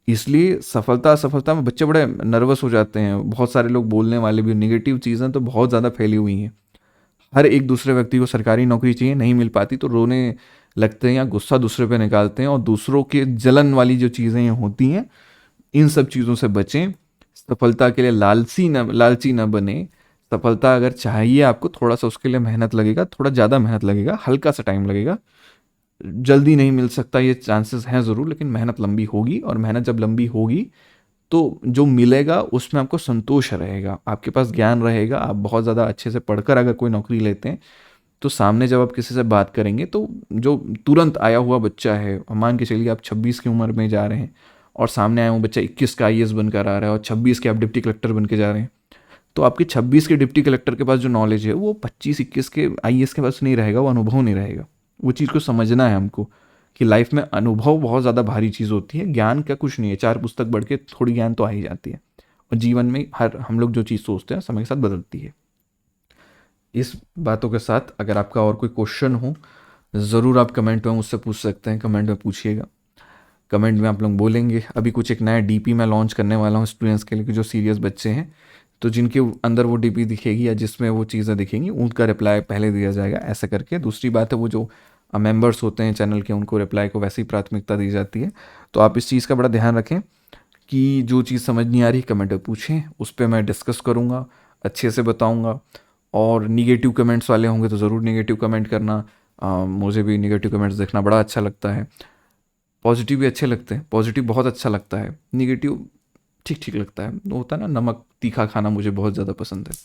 A: इसलिए सफलता असफलता में बच्चे बड़े नर्वस हो जाते हैं, बहुत सारे लोग बोलने वाले भी, निगेटिव चीज़ें तो बहुत ज़्यादा फैली हुई हैं। हर एक दूसरे व्यक्ति को सरकारी नौकरी चाहिए, नहीं मिल पाती तो रोने लगते हैं या गुस्सा दूसरे पे निकालते हैं, और दूसरों के जलन वाली जो चीज़ें होती हैं, इन सब चीज़ों से बचें। सफलता के लिए लालची न बने। सफलता अगर चाहिए आपको, थोड़ा सा उसके लिए मेहनत लगेगा, थोड़ा ज़्यादा मेहनत लगेगा, हल्का सा टाइम लगेगा, जल्दी नहीं मिल सकता, ये चांसेस हैं ज़रूर, लेकिन मेहनत लंबी होगी, और मेहनत जब लंबी होगी तो जो मिलेगा उसमें आपको संतोष रहेगा, आपके पास ज्ञान रहेगा। आप बहुत ज़्यादा अच्छे से पढ़कर अगर कोई नौकरी लेते हैं तो सामने जब आप किसी से बात करेंगे तो जो तुरंत आया हुआ बच्चा है, मान के चलिए आप 26 की उम्र में जा रहे हैं और सामने आया हुआ बच्चा 21 का आईएएस बनकर आ रहा है और 26 के आप डिप्टी कलेक्टर बन के जा रहे हैं, तो आपके 26 के डिप्टी कलेक्टर के पास जो नॉलेज है वो 25-21 के आईएएस के पास नहीं रहेगा, वो अनुभव नहीं रहेगा। वो चीज़ को समझना है हमको कि लाइफ में अनुभव बहुत ज़्यादा भारी चीज़ होती है, ज्ञान का कुछ नहीं है, 4 पुस्तक बढ़ के थोड़ी ज्ञान तो आ ही जाती है, और जीवन में हर हम लोग जो चीज़ सोचते हैं समय के साथ बदलती है। इस बातों के साथ अगर आपका और कोई क्वेश्चन हो, ज़रूर आप कमेंट में मुझसे पूछ सकते हैं, कमेंट में पूछिएगा, कमेंट में आप लोग बोलेंगे। अभी कुछ एक नया डीपी मैं लॉन्च करने वाला हूँ स्टूडेंट्स के लिए, कि जो सीरियस बच्चे हैं, तो जिनके अंदर वो डीपी दिखेगी या जिसमें वो चीज़ें दिखेंगी उनका रिप्लाई पहले दिया जाएगा, ऐसा करके। दूसरी बात है, वो जो मेंबर्स होते हैं चैनल के, उनको रिप्लाई को वैसे ही प्राथमिकता दी जाती है। तो आप इस चीज़ का बड़ा ध्यान रखें कि जो चीज़ समझ नहीं आ रही कमेंट में पूछें, उस पर मैं डिस्कस करूँगा, अच्छे से बताऊँगा। और निगेटिव कमेंट्स वाले होंगे तो ज़रूर निगेटिव कमेंट करना, मुझे भी निगेटिव कमेंट्स देखना बड़ा अच्छा लगता है। पॉजिटिव भी अच्छे लगते हैं, पॉजिटिव बहुत अच्छा लगता है, निगेटिव ठीक ठीक लगता है। वो होता है ना, नमक तीखा खाना मुझे बहुत ज़्यादा पसंद है।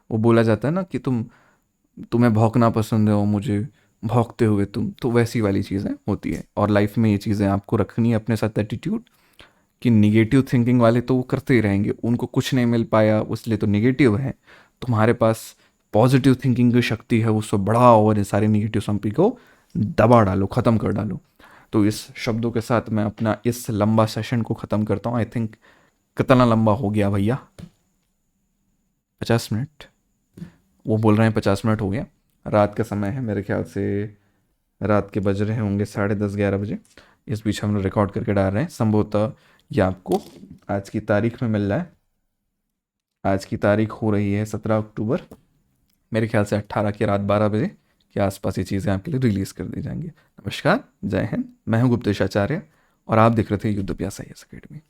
A: वो बोला जाता है ना कि तुम्हें भौंकना पसंद है और मुझे भौंकते हुए तुम, तो वैसी वाली चीज़ें होती है। और लाइफ में ये चीज़ें आपको रखनी है अपने साथ एटीट्यूड, कि निगेटिव थिंकिंग वाले तो वो करते ही रहेंगे, उनको कुछ नहीं मिल पाया उसलिए तो निगेटिव है। तुम्हारे पास पॉजिटिव थिंकिंग की शक्ति है, उसको बढ़ाओ और ये सारे निगेटिव संपी को दबा डालो, ख़त्म कर डालो। तो इस शब्दों के साथ मैं अपना इस लंबा सेशन को ख़त्म करता हूँ। आई थिंक कितना लंबा हो गया भैया, 50 मिनट। वो बोल रहे हैं 50 मिनट हो गया। रात का समय है, मेरे ख्याल से रात के बज रहे होंगे 10:30-11 बजे। इस बीच हम लोग रिकॉर्ड करके डाल रहे हैं, संभवतः ये आपको आज की तारीख में मिल रहा है आज की तारीख हो रही है 17 अक्टूबर। मेरे ख्याल से 18 की रात 12 बजे के आसपास ये चीज़ें आपके लिए रिलीज़ कर दी जाएंगी। नमस्कार, जय हिंद। मैं हूं गुप्तेश आचार्य और आप देख रहे थे युद्ध अभ्यास IAS अकेडमी।